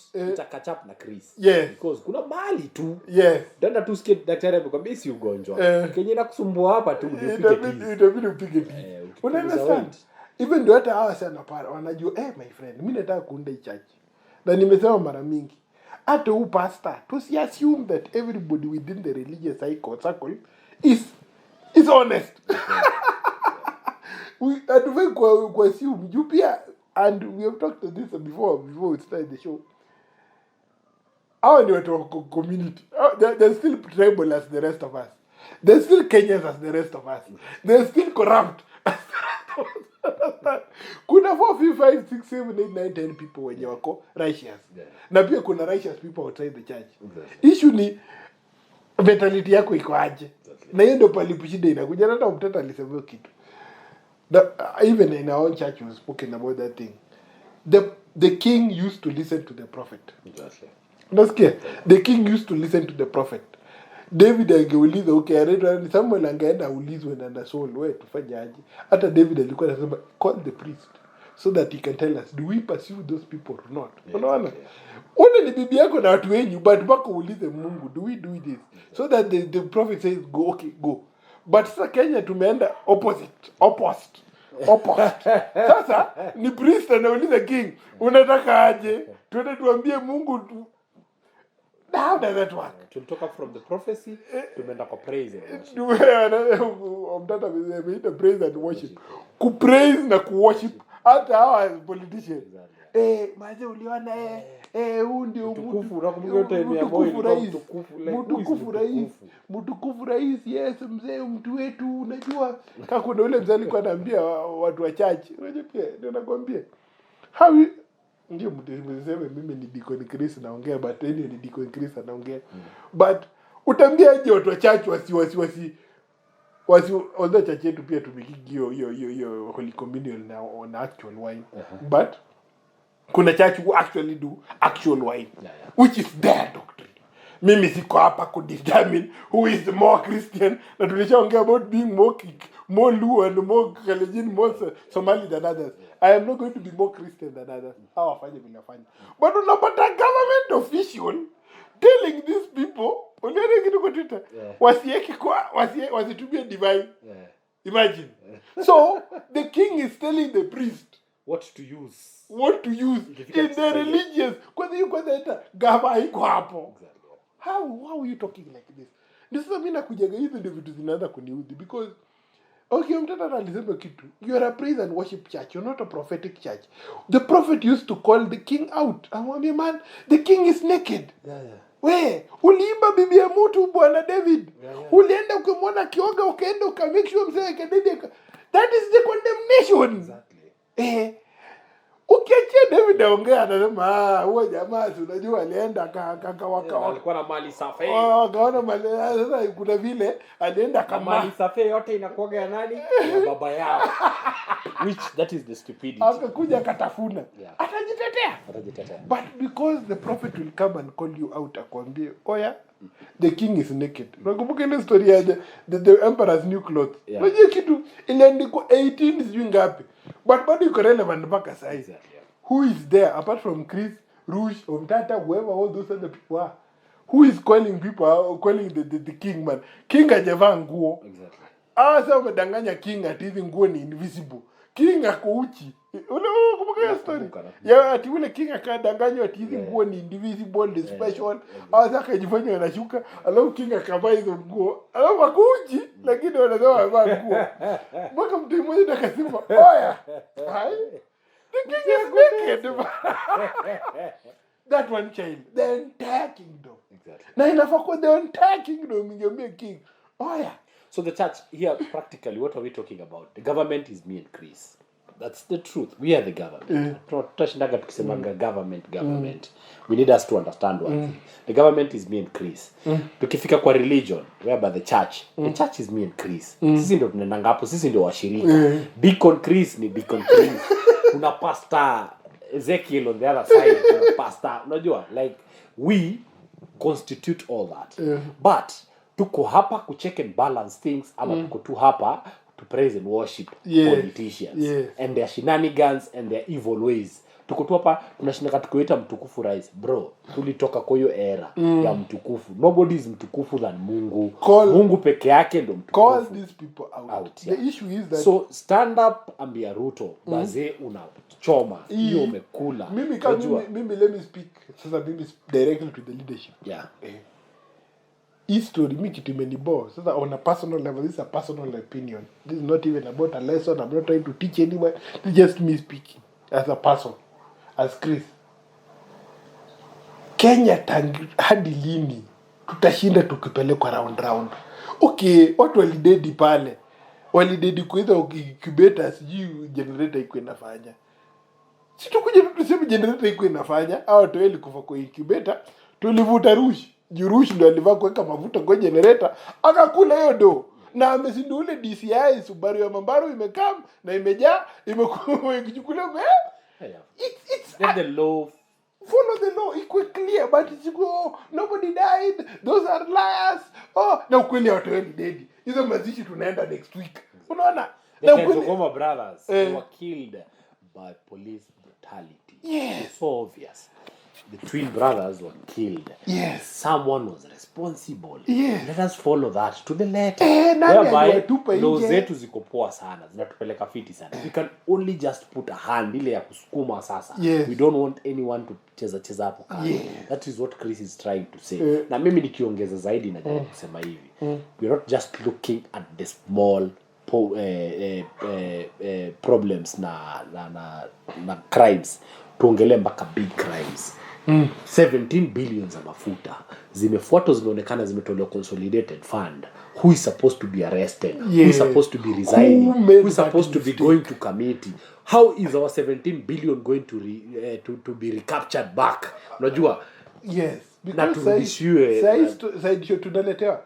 catch up na Chris. Yes. Because kuna mali tu. Yes. Danda tu sikia daktari amekwambia si ugonjwa. Kenye nakusumbua hapa tu ndio itabidi upige tizi. Una understand? Even though hata hawa sana para wanajua my friend mimi nataka kuunda church. Na nimesema mara mingi hata huyu pastor to assume that everybody within the religious circle is honest. We advise kwa assume you pia, and we have talked to this before we started the show. Our new community, they're still tribal as the rest of us. They're still Kenyans as the rest of us. They're still corrupt as the rest of us. Kuna 4, 5, 6, 7, 8, 9, 10 people wenye wako righteous. Na pia kuna righteous people outside the church. Issue ni mentality yako iko aje. Na hiyo ndio palipo shida inakuja. Hata Omtata alisema kitu. Even in our own church we spoken about that thing. The king used to listen to the prophet. Exactly. Nasikia? The king used to listen to the prophet. David angeuliza anaitwa Samuel angeenda aulizwe na Saul, wewe tufanye aje? Hata David alikuwa anasema call the priest so that he can tell us do we pursue those people or not. Unaona? Ni bibi yako na watu wenyu but mpaka uulize Mungu do we do this so that the prophet says go, okay go. But sasa Kenya tumeenda opposite. Sasa ni priest anauliza king unataka aje? Twende tuambie Mungu how does that work? Tulitoka from the prophecy tumeenda kwa praise and Omtata ameita praise and worship. Ku praise na ku worship hata hawa politicians. Maze uliona huu ndio mtukufu rais yes mzee mtu wetu unajua kama kuna ule mzee alikuwa anaambia watu wachache unajua pia ndio nakwambia how ndio mseme mimi ni Deacon Chris naongea but ni Deacon Chris anaongea but utambiaje watu wachache wasi although church yetu pia tumikigi hiyo Holy Communion na actual wine but kuna church who actually do actual wine which is their doctrine. Mimi siko hapa ku determine who is the more Christian na tulishaongea about being more Luo and more Kalenjin, more Somali than others. I am not going to be more Christian than others. How afanye bila fanya. But unapata government official telling these people uliona kitu kwa Twitter wasitumie divine. Imagine. So the king is telling the priest what to use in the religious kwanza hata gava iko hapo. How are you talking like this? Ndio sasa mimi nakujaga hizo ndio vitu zinaanza kuniudhi because Okay, Omtata alisema kitu. You are a praise and worship church. You're not a prophetic church. The prophet used to call the king out. Amwambia, man, the king is naked. Yeah. We, uliimba bibi ya mtu bwana David. Ulienda ukimwona akioga ukaenda ukamake sure mzee akadedi. That is the condemnation. Exactly. Ukiachia David aongea anasema huyo jamaa unajua alienda alikuwa na mali safi. Akaona mali sasa kuna vile alienda kama mali safi yote inakuaga ya nani? Ya baba yao. Which that is the stupidity. Akakuja akatafuna. Yeah. Atajitetea. But because the prophet will come and call you out akwambie, oya, the king is naked. Nakumbuka ile story ya the emperor's new clothes. Unajua kitu iliandikwa 18 sijui ngapi. But bado iko relevant mpaka sasa. Exactly. Who is there apart from Chris, Rouge, Omtata, whoever all those other people are? Who is calling the king, man? King hajavaa nguo. Exactly. Sasa umedanganya king ati hizi nguo ni invisible. King ako uchi. Unakumbuka hiyo story? Ya ati ule king akadanganywa ati hizi nguo ni invisible, ni special. Sasa akajifanya anashuka, alafu king akavaa hizo nguo. Alafu ako uchi, lakini wanasema amevaa nguo. Mpaka mtu mmoja akasema, "Oya, the king is naked." That one child, the entire kingdom. Exactly. Na inafaa kwa the entire kingdom ingeambia king, "Oya." So the church here, practically, what are we talking about? The government is me and Chris. That's the truth. We are the government. Tutashindaga tukisemanga government. We need us to understand one thing. The government is me and Chris. Tukifika kwa religion, whereby the church is me and Chris. Sisi ndio tunaendanga hapo, sisi ndio washirika. Deacon Chris ni Deacon Chris. Kuna pastor Ezekiel on the other side, kuna pastor. Unajua, like we constitute all that. But tuko hapa ku check and balance things ama tuko tu hapa to praise and worship politicians and their shenanigans and their evil ways. Tuko tu hapa tunashinda tukiita mtukufu rais. Bro, tulitoka kwa hiyo era ya mtukufu. Nobody is mtukufu than Mungu. Mungu peke yake ndo mtukufu. Call these people out. The issue is that so stand up ambia Ruto baze unachoma hiyo umekula. Mimi let me speak directly to the leadership. Yeah. History kitu imenibo. Sasa on a personal level, this is a personal opinion. This is not even about a lesson. I'm not trying to teach anyone. It's just me speaking as a person, as Chris. Kenya hadi lini tutashinda tukipelekwa round. Okay, watu walidedi pale. Walidedi kuweza ukikibeta sijui generator iko inafanya. Si tukuje tuseme generator iko inafanya au toeli kufa kwa incubator, tulivuta rushi. Jurushi ndo alivaa kuweka mafuta kwa generator, akakula hiyo do. Na amesindu ule DCI Subaru ya Mambaru imekaa na imejaa, imechukulia it's the law. Follow the law, iko clear, but it's nobody died, those are liars. Na ukweli watu wengi dead. Hizo mazishi tunaenda next week. Unaona? The Kentogoma brothers were killed by police brutality. Yes. It's so obvious. The twin brothers were killed. Yes. Someone was responsible. Yes. Let us follow that to the letter. Whereby law zetu ziko poa sana, zinatupeleka fiti sana. We can only just put a hand ile ya kusukuma sasa. Yes. We don't want anyone to cheza hapo kando. Yes. That is what Chris is trying to say. Na mimi nikiongeza zaidi na jaribu kusema hivi. We're not just looking at the small problems na crimes. Tuongelee mpaka big crimes. 17 billion za mafuta zimefuatwa, zimeonekana, zimetolewa consolidated fund. Who is supposed to be arrested? Who is supposed to be resigning? Who is supposed to be going to committee? How is our 17 billion going to be recaptured back? Unajua? Yes, because side tunaletea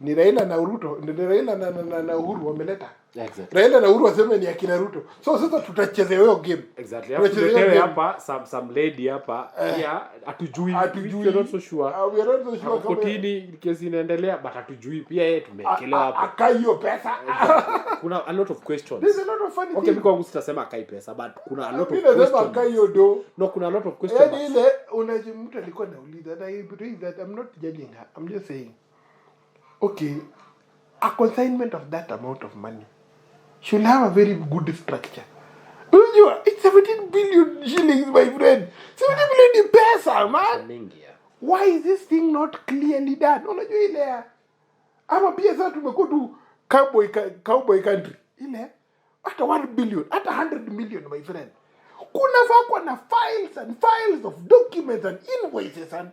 ni Raila na Ruto, ni Raila na Uhuru wameleta. Exactly. Raila na Uhuru waseme ni akina Ruto. So sasa tutachezea hiyo game. Exactly. Tumetewe hapa some lady hapa pia hatujui. We are not so sure. We are not so sure kama kotini kesi inaendelea, but hatujui pia yeye tumekelewa hapa. Akai hiyo pesa. Kuna a lot of questions. There's a lot of funny things. Because sitasema akai pesa, but kuna a lot of questions. Mimi nasema akai hiyo do. No, kuna a lot of questions. Yaani ile mtu alikuwa anauliza na I believe that I'm not judging her. I'm just saying. Okay, a consignment of that amount of money should have a very good structure. It's 17 billion shillings, my friend. 17 billion in pesa, man. Why is this thing not clearly done? Unajua ile ama pia sasa tumekuwa tu cowboy country ile hata 1 billion hata 100 million my friend, kunafaa kuwa na files of documents and invoices and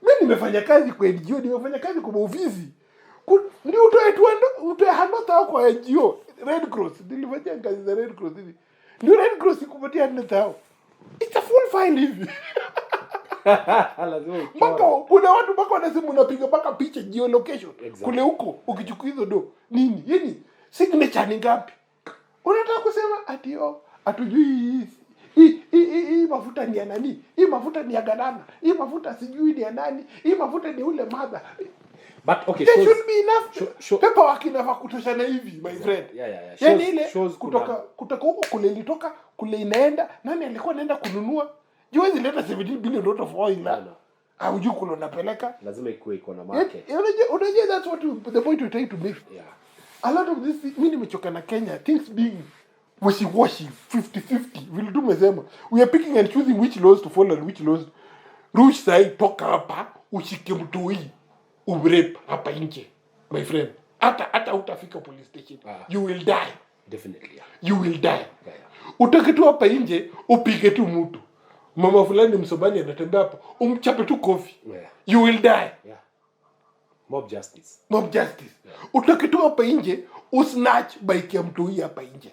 mimi nimefanya kazi kwa NGO, nimefanya kazi kwa ofisi ndio utoe handouts kwa NGO Red Cross, nilifanya kazi za Red Cross hivi ndio Red Cross ikupatia handouts. It's a full file hivi. Lazima mpaka kuna watu mpaka wanasema unapiga mpaka picha geolocation kule huko ukichukua hizo do nini yani signature ni ngapi, unataka kusema ati hatujui hii mafuta ni ya nani, hii mafuta ni ya Ganana, hii mafuta sijui ni ya nani, hii mafuta ni ule mother. But okay, there should be enough paperwork inafaa kutoshana hivi my friend. Yani ile kutoka huko kule ilitoka kule inaenda nani alikuwa anaenda kununua juzi leta 17 billion worth of oil au juu kule unapeleka lazima iko na market. Unajua that's what the point we're trying to make. A lot of this mimi nimechoka na Kenya things being wishy-washy 50-50 will do mesema we are picking and choosing which laws to follow and which laws rush sai toka hapa ushike mtoi ubrep hapa nje my friend hata utafika police station you will die definitely you will die utake tu hapa nje upige tu mtu mama fulani msobani anatembea hapo umchape tu kofi you will die mob justice utake tu hapa nje usnatch bike ya mtoi hapa nje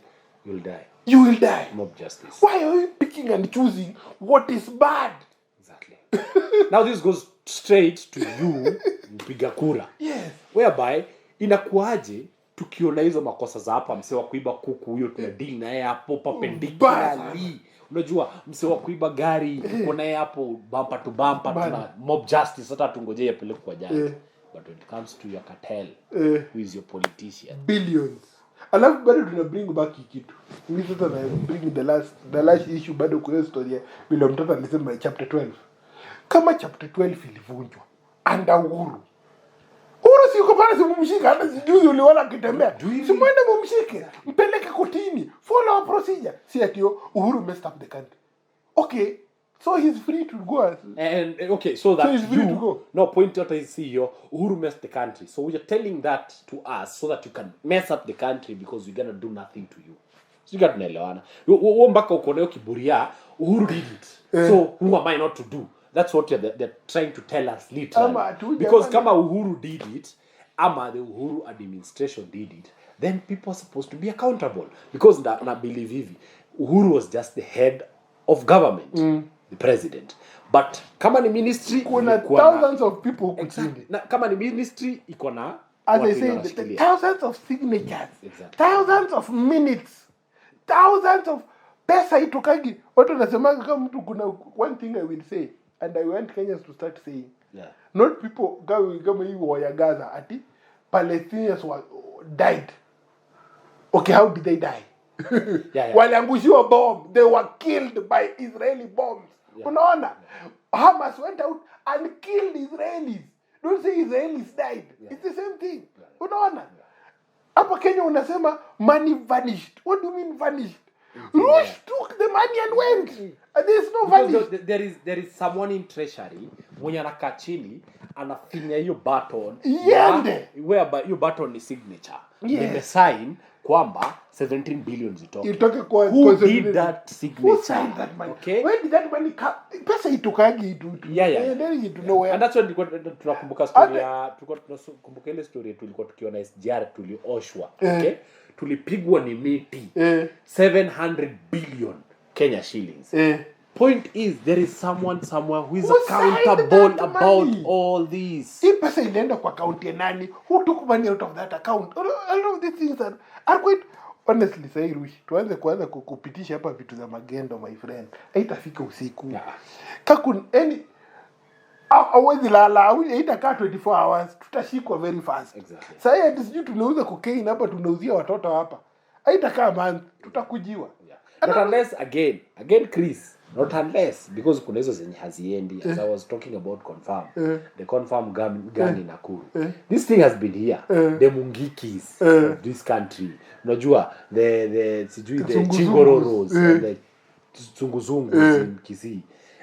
you will die mob justice. Why are you picking and choosing what is bad? Exactly. Now this goes straight to you mpiga kura. Yes. Whereby inakuaje tukiona hizo makosa za hapa msee wa kuiba kuku huyo tuna deal naye hapo perpendicularly. Unajua msee wa kuiba gari tuko naye hapo bumper to bumper tuna mob justice hata tungojee apeleke kwa jaji. But when it comes to your cartel, who is your politician? Billions. Alafu bado tuna bring back kitu. Mimi sasa na bring the last issue bado kwa historia bila mtoto alisema chapter 12. Kama chapter 12 ilivunjwa anda Uhuru si uko pale simumshika hata sijuzi uliona akitembea. Simwende mumshike, mpeleke kotini, follow a procedure. Si ati Uhuru messed up the country. Okay, so he's free to go. And okay, so that he's free to go. No point out is CEO Uhuru messed the country. So you're telling that to us so that you can mess up the country because we're going to do nothing to you. So you got tunaelewana. Wewe mpaka uko nayo kiburia Uhuru did it. So who am I not to do? That's what they're trying to tell us literally. Because kama Uhuru did it, ama the Uhuru administration did it, then people are supposed to be accountable. Because na believe hivi, Uhuru was just the head of government, the president. But kama ni ministry, kuna thousands of people who exactly. Kama ni ministry, iko na as I say, thousands of signatures, thousands of minutes, thousands of pesa itokagi. Watu wanasema kama mtu kuna one thing I will say. And I want Kenyans to start saying, not people kama hiyo wa Gaza ati Palestinians died. Okay, how did they die? Waliangushiwa bomb. They were killed by Israeli bombs. Unaona? Hamas went out and killed Israelis. Don't say Israelis died. It's the same thing. Unaona? Hapa Kenya unasema money vanished. What do you mean vanished? Rush took the money and went. There's no value. There is someone in treasury mwenye anakaa chini anafinya hiyo button whereby hiyo button ni signature. Nimesign kwamba 17 billion zitoke. Who did that signature? Who signed that money? Okay? Where did that money come? Pesa itokagi tu. And that's when tunakumbuka story tunakumbuka ile story tulikuwa tukiona SGR tulioshwa. Okay? Tulipigwa ni miti 700 billion Kenya shillings. Point is there is someone somewhere who is accountable about all this. Hii pesa inaenda kwa account ya nani? Who took money out of that account? All of these things are quite honestly say Rush. Tuanze kuanza kukupitisha hapa vitu za magendo my friend. Haitafika usiku. Any hawezi lala, haitakaa 24 hours. Tutashikwa very fast. Exactly. Sasa hadi sijui tunauza cocaine hapa tunauzia watoto hapa. Haitakaa month tutakujiwa. Not unless again Chris, not unless because kuna hizo zenye haziendi as I was talking about confirm the confirm gun in Nakuru. This thing has been here. The Mungikis of this country. Unajua the sijui the Chingororos and the Zunguzungus in Kisii.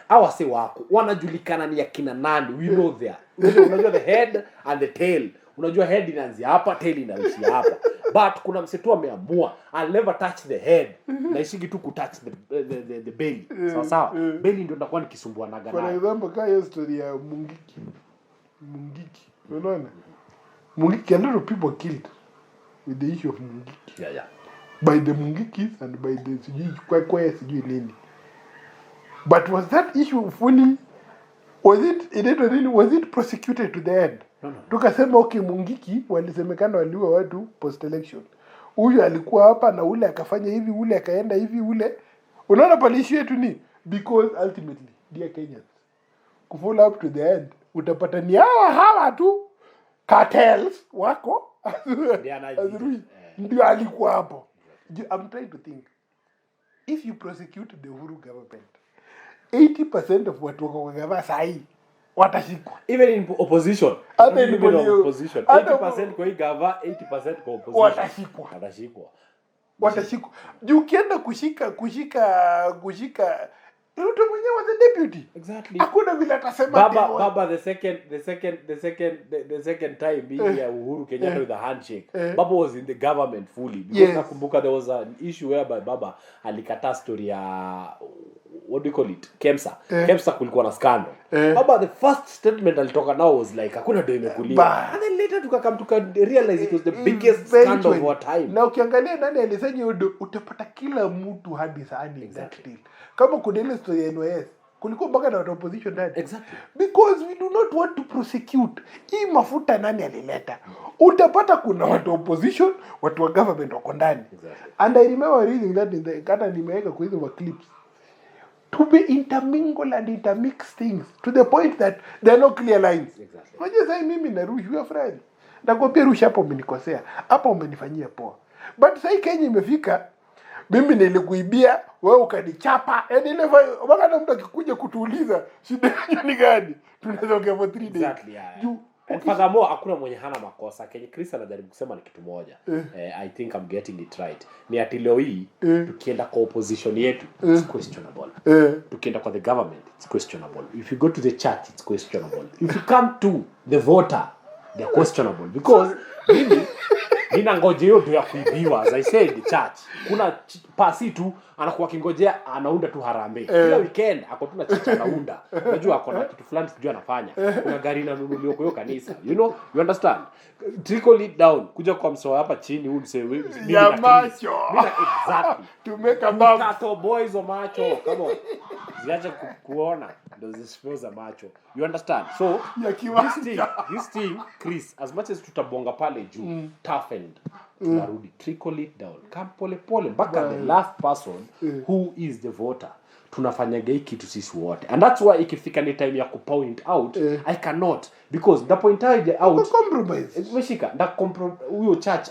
Awase wako wanajulikana ni akina nani, we know there. Unajua the head and the tail unajua head inaanzia hapa, tail inaishia hapa. But kuna msetu ameamua I'll never touch the head, na ishiki tu kutouch the belly. Sawa. Belly ndio ndakuwa nikisumbua naga nayo. For example, kaya story ya Mungiki. Unaona? Mungiki, a lot of people killed with the issue of Mungiki. Yeah. By the Mungikis and by the sijui nini. But was that issue fully, was it prosecuted to the end? No. Tukasema okay, Mungiki walisemekana waliua watu post election. Huyu alikuwa hapa na ule akafanya hivi, ule akaenda hivi, ule. Unaona pale issue yetu ni because ultimately, dear Kenyans, kufollow up to the end, utapata ni hawa tu cartels wako ndio alikuwa hapo. I'm trying to think, if you prosecute the Uhuru government, 80% of watu wako kwa gava sahi watashikwa. Even in opposition. Hata in opposition. 80% kwa hii gava, 80% kwa opposition. Watashikwa. Juu ukienda kushika Ruto mwenyewe was a deputy. Exactly. Hakuna vile atasema Baba the second time being ya Uhuru Kenyatta with a handshake. Baba was in the government fully because nakumbuka there was an issue whereby Baba alikataa story ya what do you call it? Kemsa. Kemsa kulikuwa na scandal. Baba the first statement alitoka now was like hakuna ndio imekuliwa. And then later tuka realize it was the biggest scandal of our time. Na ukiangalia nani alisema utapata kila mtu hadi sahani exactly. Kama kuna ile story ya NYS kulikuwa mpaka na watu opposition ndani. Exactly. Because we do not want to prosecute. Hii mafuta nani alileta? Utapata kuna watu opposition, watu wa government wako ndani. Exactly. And I remember reading that in the kata nimeweka kwa hizo clips. To be intermingle and intermix things to the point that there are no clear lines. Exactly. Unajua sasa mimi na Rush we are friends. Nakwambia Rush hapo umenikosea. Hapa umenifanyia poa. But sasa Kenya imefika mimi nilikuibia, wewe ukanichapa. Yaani ile wakati mtu akikuja kutuuliza shida ni gani? Tunaweza ongea for 3 days. Exactly. Yeah. And furthermore, hakuna mwenye hana makosa. Kenya Chris anajaribu kusema ni kitu moja. I think I'm getting it right. Ni ati leo hii tukienda kwa opposition yetu, it's questionable. Tukienda kwa the government, it's questionable. If you go to the church, it's questionable. If you come to the voter, they're questionable because nina ngojeo ndio ya kuibiwa. As I said, the church. Kuna pasi tu anakuwa kingojea anaunda tu harambee. Kila weekend ako tu na church anaunda. Unajua ako na kitu fulani sijui anafanya. Kuna gari inanunuliwa kwa hiyo kanisa. You understand? Trickle it down. Kuja kwa msoa hapa chini huyu msee ya macho. Exactly. To make a bomb. Tato boys o macho. Come on. Ziache kuona ndio zisipoza macho. You understand? So this thing Chris, as much as tutabonga pale juu, toughened. Tunarudi trickle it down. Come pole mpaka the last person who is the voter. Tunafanyaga hiki kitu sisi wote. And that's why ikifika ni time ya kupoint out, I cannot because the point out compromise. Meshika na huyo church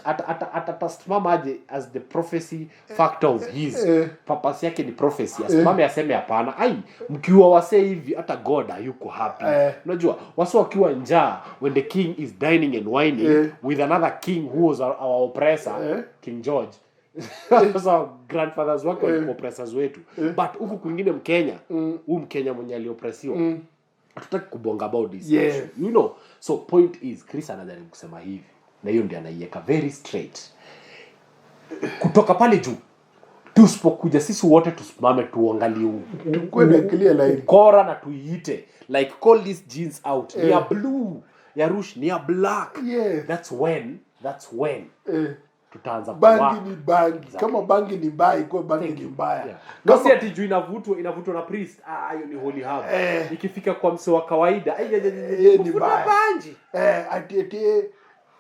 atasimama aje as the prophecy factor of his purpose yake ni prophecy. Asimame aseme hapana. Mkiwa wase hivi hata God hayuko happy. Unajua wase wakiwa njaa when the king is dining and wining with another king who was our oppressor, King George. So grandfathers wako walikuwa oppressors wetu. But huku kwingine Mkenya, Mkenya mwenye aliopressiwa. Hatutaki kubonga about this issue. You know, so point is Chris anajaribu kusema hivi. Na hiyo ndio anaiweka very straight. Kutoka pale juu tusipokuja sisi wote tusimame tuangalie kwenda clear line. Kora na tuiite. Like call these jeans out. Ni ya blue, ya rush, ni ya black. That's when tutaanza bangi ni bangi. Exactly. Kama bangi ni mbaya iko bangi ni mbaya. Kasi ati juu inavutwa na priest. Hiyo ni holy herb. Ikifika kwa mse wa kawaida ni mbaya. Banji. Ati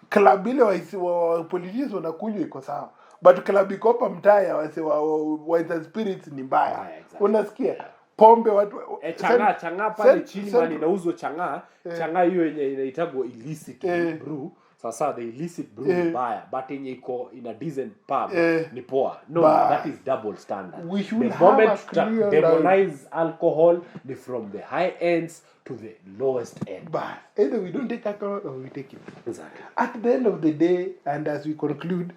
club ile wa politicians wanakunywa iko sawa. But club iko hapa mtaa wase wa spirits ni mbaya. Exactly. Unasikia? Pombe watu changa pale chini mali inauzwa changa hiyo yenye inaitagwa illicit brew. Sasa the illicit brew ni mbaya but yenye iko in a decent pub ni poa. No, that is double standard. The moment to demonize alcohol ni from the high ends to the lowest end. But either we don't take alcohol or we take it. Exactly. At the end of the day and as we conclude,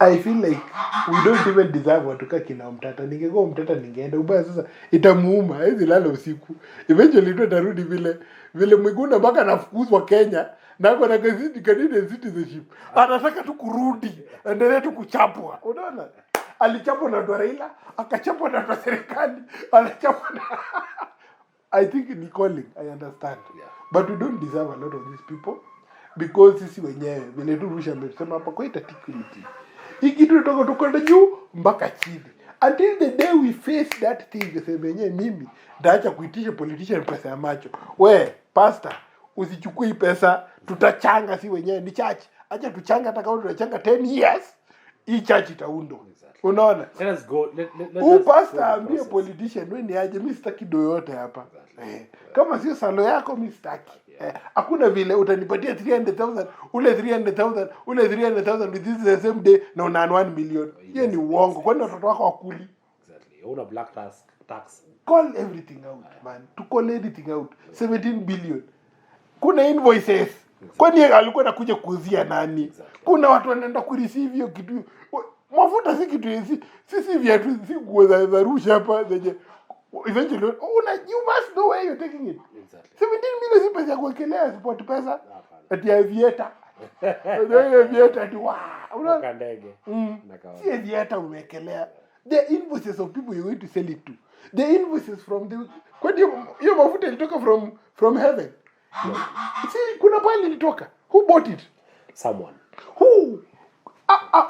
I feel like we don't even deserve watuka kina Omtata. Ningekuwa Omtata ningeenda ubaya sasa itamuuma hizi lala usiku. Eventually tu atarudi vile vile Mwiguna mpaka anafukuzwa Kenya na ako na Canadian citizenship, anataka tu kurudi endelee tu kuchapwa. Unaona, alichapwa na Raila, akachapwa na serikali, anachapwa na I think ni calling, I understand, but we don't deserve a lot of these people because sisi wenyewe vile tu Rusha amesema hapa kwa articulate, hii kitu ndio tukwenda juu mpaka chini. Until the day we face that thing, sema yenyewe mimi ndaacha kuitisha politician pesa ya macho. We pastor, usichukue hii pesa, tutachanga si wenyewe, ni church. Acha tuchanga, hata kama tunachanga 10 years, hii church itaundwa. Unaona? Let us go. Pastor ambie politician, wewe ni aje, mimi sitaki do yote hapa. Kama sio salo yako mimi sitaki. Hakuna vile utanipatia 300,000, ule 300,000, ule 300,000 with this the same day na una 1 million. Hiyo ni uongo. Kwani watoto wako wakuli? Exactly. Una black tax. Call everything out, man. To call everything out. 17 billion. Kuna invoices. Kwani alikuwa anakuja kuuzia nani? Kuna watu wanaenda kureceive hiyo kitu. Mafuta si kitu hizi. Sisi viatu si nguo za Rusha hapa zenye eventually you must know where you're taking it. Exactly. 17 million si pesa ya kuwekelea support pesa. Ati ya Vieta. Ndio Vieta ati unaona ndege. Si Vieta umewekelea. The invoices of people you're going to sell it to. The invoices from the kwani hiyo mafuta ilitoka from heaven. Si kuna pale ilitoka. Who bought it? Someone. Who?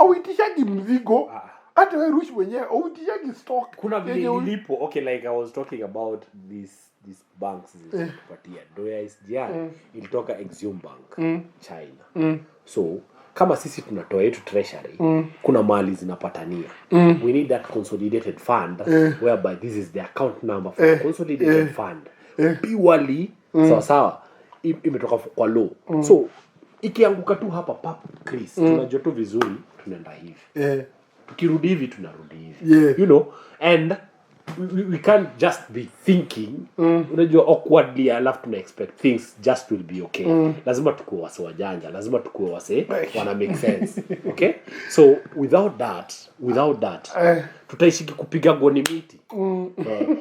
Uitishagi mzigo. Hata wewe Rush mwenyewe uitishagi stock. Kuna vile ilipo. Okay, like I was talking about these banks zilizopatia. Doya SGR ilitoka Exim Bank, China. So kama sisi tunatoa yetu treasury, kuna mali zinapatania. We need that consolidated fund whereby this is the account number for the consolidated fund. Purely sawa imetoka kwa law. So ikianguka tu hapa Chris, tunajua tu vizuri tunaenda hivi. Tukirudi hivi tunarudi hivi. You know, and we can't just be thinking unajua awkwardly alafu tuna expect things just will be okay. Lazima tukue wase wajanja, lazima tukue wase wana make sense. Okay, so without that tutaishiki kupiga goni miti.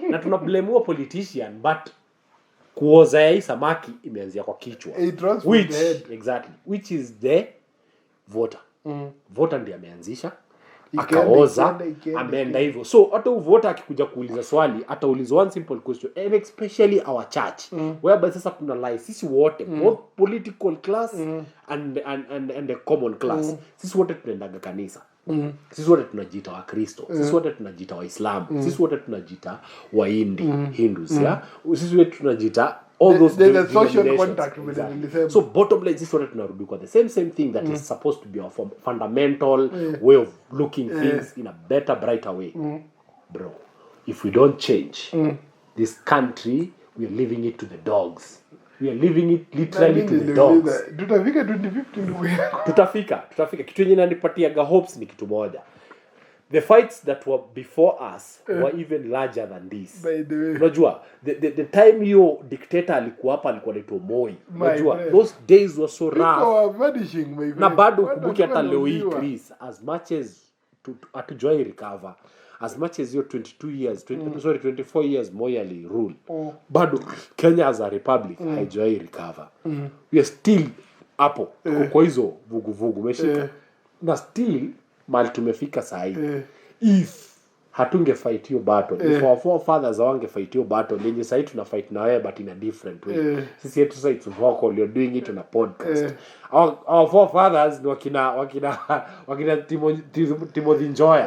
Na tuna blame wa politician, but kuoza ya samaki imeanzia kwa kichwa, which is the voter. Voter ndiye ameanzisha, akaoza, ameenda hivyo. So hata uvota akikuja kuuliza swali, atauliza one simple question, and especially our church, whereby sasa kuna lie sisi wote, both political class and the common class. Sisi wote tunaendaga kanisa. Sisi wote tunajiita wa Kristo. Sisi wote tunajiita wa Islam. Sisi wote tunajiita wa Hindus, Sisi wote tunajiita all those the social contact with them. So bottom line, sisi wote tunarudi kwa the same thing that is supposed to be our fundamental way of looking things in a better, brighter way. Bro, if we don't change this country, we are leaving it to the dogs. We are leaving it literally to the dogs. Tutafika 2050 ndugu yako. Tutafika. Kitu yenye inanipatiaga hopes ni kitu moja. The fights that were before us were even larger than this. By the way. Unajua, the time your dictator alikuwa hapa alikuwa anaitwa Moi. Unajua, those days were so rough. Vanishing, my friend. Na bado ukumbuki hata leo hii Chris, as much as hatujoy recover, as much as your 24 years Moi ali rule, bado Kenya as a republic haijoy recover. We are still hapo kwa hizo vuguvugu umeshika. Na still mali tumefika saa hii. If hatunge fight your battle, if our forefathers wange fight your battle, lenye saa hii tuna fight na wewe but in a different way. Sisi yetu sasa it's vocal, you're doing it on a podcast. Our forefathers ni wakina Timothy Njoya,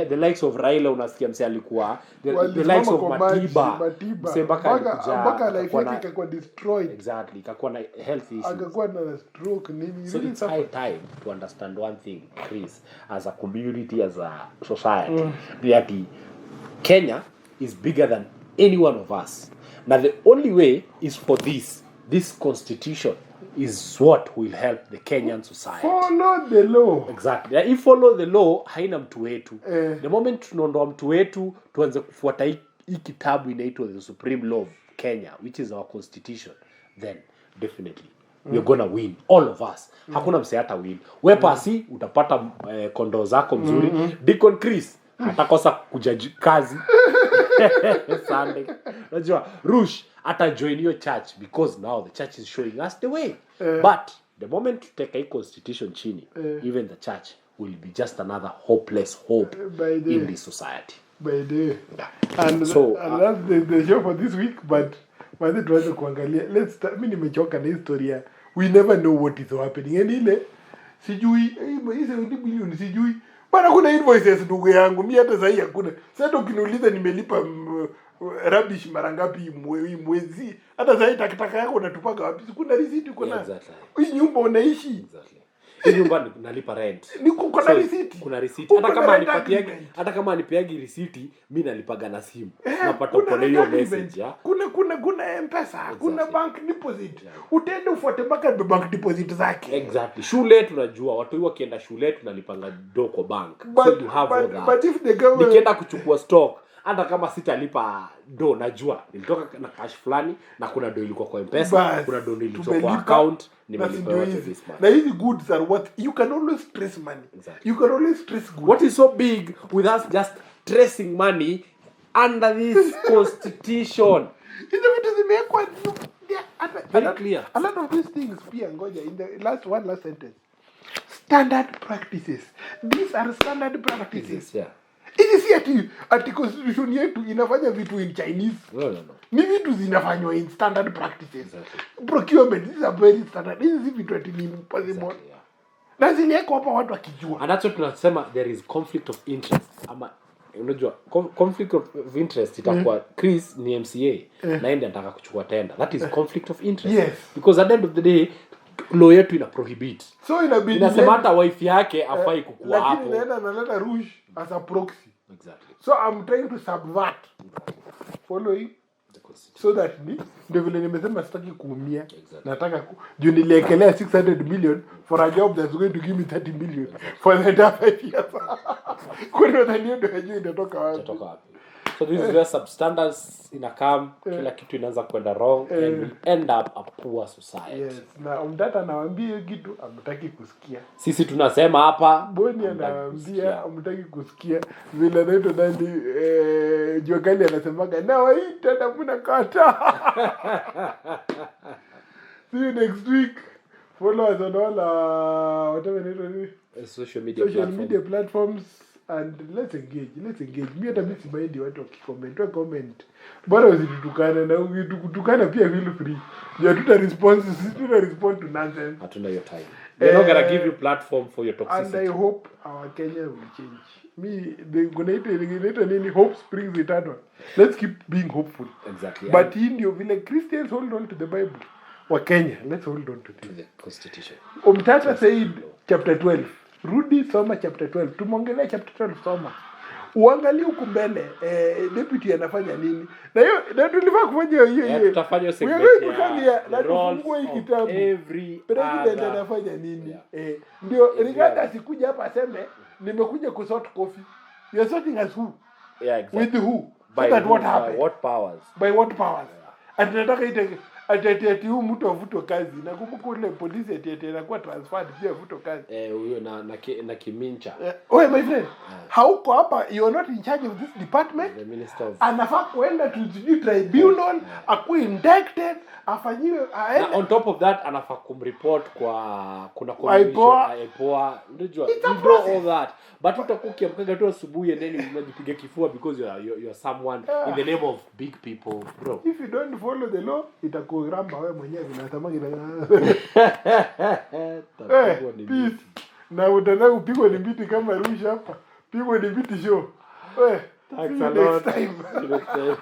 the likes of Raila, unasikia mse alikuwa the likes of Matiba, mse mpaka life yake ikakuwa destroyed. Exactly, ikakuwa na health issues, akakuwa na stroke nini. So it's high time to understand one thing, Chris, as a community, as a society, that Kenya is bigger than any one of us. Now the only way is for this constitution is what will help the Kenyan society. Follow the law. Exactly. If follow the law, haina mtu wetu. The moment tunaondoa mtu wetu, tuanze kufuata hii kitabu inaitwa the Supreme Law of Kenya, which is our constitution, then definitely we're gonna win, all of us. Hakuna mse hata win. Wewe pasi utapata kondoo zako mzuri. Deacon Chris atakosa kujaji kazi. Sunday. Unajua Rush ata join your church because now the church is showing us the way. But the moment you take a constitution chini, even the church will be just another hopeless hope in this society. By the and so that's the show for this week, but tuanze kuangalia. Mimi nimechoka na historia. We never know what is happening. And ile sijui hizo bilioni sijui. Bana kuna invoices ndugu yangu. Mimi hata sasa hakuna. Sasa ukiniuliza nimelipa rubbish mara ngapi mwezi. Hata sasa takataka yako unatupaga wapi? Kuna receipt uko na. Hii nyumba unaishi. Exactly. Hii nyumba nalipa rent. Niko na receipt. Kuna receipt. Hata kama anipiagi receipt, mimi nalipaga na simu. Napata kwa hiyo message ya. Kuna M-Pesa, kuna bank deposit. Utaenda ufuate mpaka bank deposit zake. Exactly. Shule tunajua watu wakienda shule tunalipanga do kwa bank. So you have all that. But if the government nikienda kuchukua stock hata kama sitalipa do najua nilitoka na cash fulani na kuna do ilikuwa kwa M-Pesa, kuna do ilitoka kwa account nimelipa yote this month. Na hizi goods are what you can always trace money. Exactly. You can always trace goods. What is so big with us just tracing money under this constitution? Hizo vitu zimewekwa very clear. A lot of these things pia ngoja in the last sentence. Standard practices. These are standard practices. Yeah. Hizi si ati constitution yetu inafanya vitu in Chinese. No. Ni vitu zinafanywa in standard practices. Exactly. Procurement, these are very standard. Hizi si vitu ati ni impossible. Exactly, yeah. Na ziliwekwa hapa watu wakijua. And that's what tunasema there is conflict of interest. Ama unajua conflict of interest itakuwa Chris ni MCA na yeye anataka kuchukua tender. That is conflict of interest. Yes. Because at the end of the day law yetu ina prohibit. So inabidi inasema hata wife yake afai kukua hapo. Lakini naenda naleta Rouge as a proxy. Exactly. So I'm trying to subvert following so that ndio vile nimesema sitaki kuumia. Exactly. Nataka juu niliekelea 600 million for a job that's going to give me 30 million for the entire 5 years. Kuna nani ndio hajui inatoka wapi. So this is where substandards inakam, kila kitu inaanza kwenda wrong and we end up a poor society. Yes. Na Omtata anawaambia hiyo kitu amtaki kusikia. Sisi tunasema hapa Boni anawaambia amtaki kusikia vile naito ndani Jokali anasemaga na waita na mnakata. See you next week. Follow us on all whatever social media platforms. And let's engage. Mimi hata mimi simaindi watu comment. Bora usitutukane na ukitutukana pia feel free. You tuta respond to nonsense. Hatuna your time. They're not going to give you platform for your toxicity. And I hope our Kenya will change. Me hope springs eternal. Let's keep being hopeful. Exactly. But in your village Christians hold on to the Bible. Wa Kenya, let's hold on to the constitution. Omtata said chapter 12. Rudi soma chapter 12. Tumongelea chapter 12 soma. Uangalie huko mbele deputy anafanya nini. Na hiyo tulifaa kufanya hiyo. Tutafanya segment ya na tufungue hii kitabu. President anafanya nini? Ndio Rigathi asikuja hapa aseme nimekuja kusort coffee. You are sorting as who? Yeah, exactly. With who? By so that who, what happened? By what powers? And tunataka ite atati huyu mtu avutwe kazi. Nakumbuka ile polisi ati anakuwa transferred pia avutwe kazi. Huyo na Kimincha. Oh my friend. Hauko hapa, you are not in charge of this department. The minister of anafaa kuenda to tribunal, akuwe indicted, afanyiwe na on top of that anafaa kumreport kwa kuna commission aipoa. Unajua you know all that. But utakuwa ukiamkaga tu asubuhi and then unajipiga kifua because you are someone in the name of big people, bro. If you don't follow the law, itakuramba wewe mwenyewe unatamani peace. Na utanao upigwe ni biti kama Rusha hapa. Pigwe ni biti show. Thanks a lot. Next time.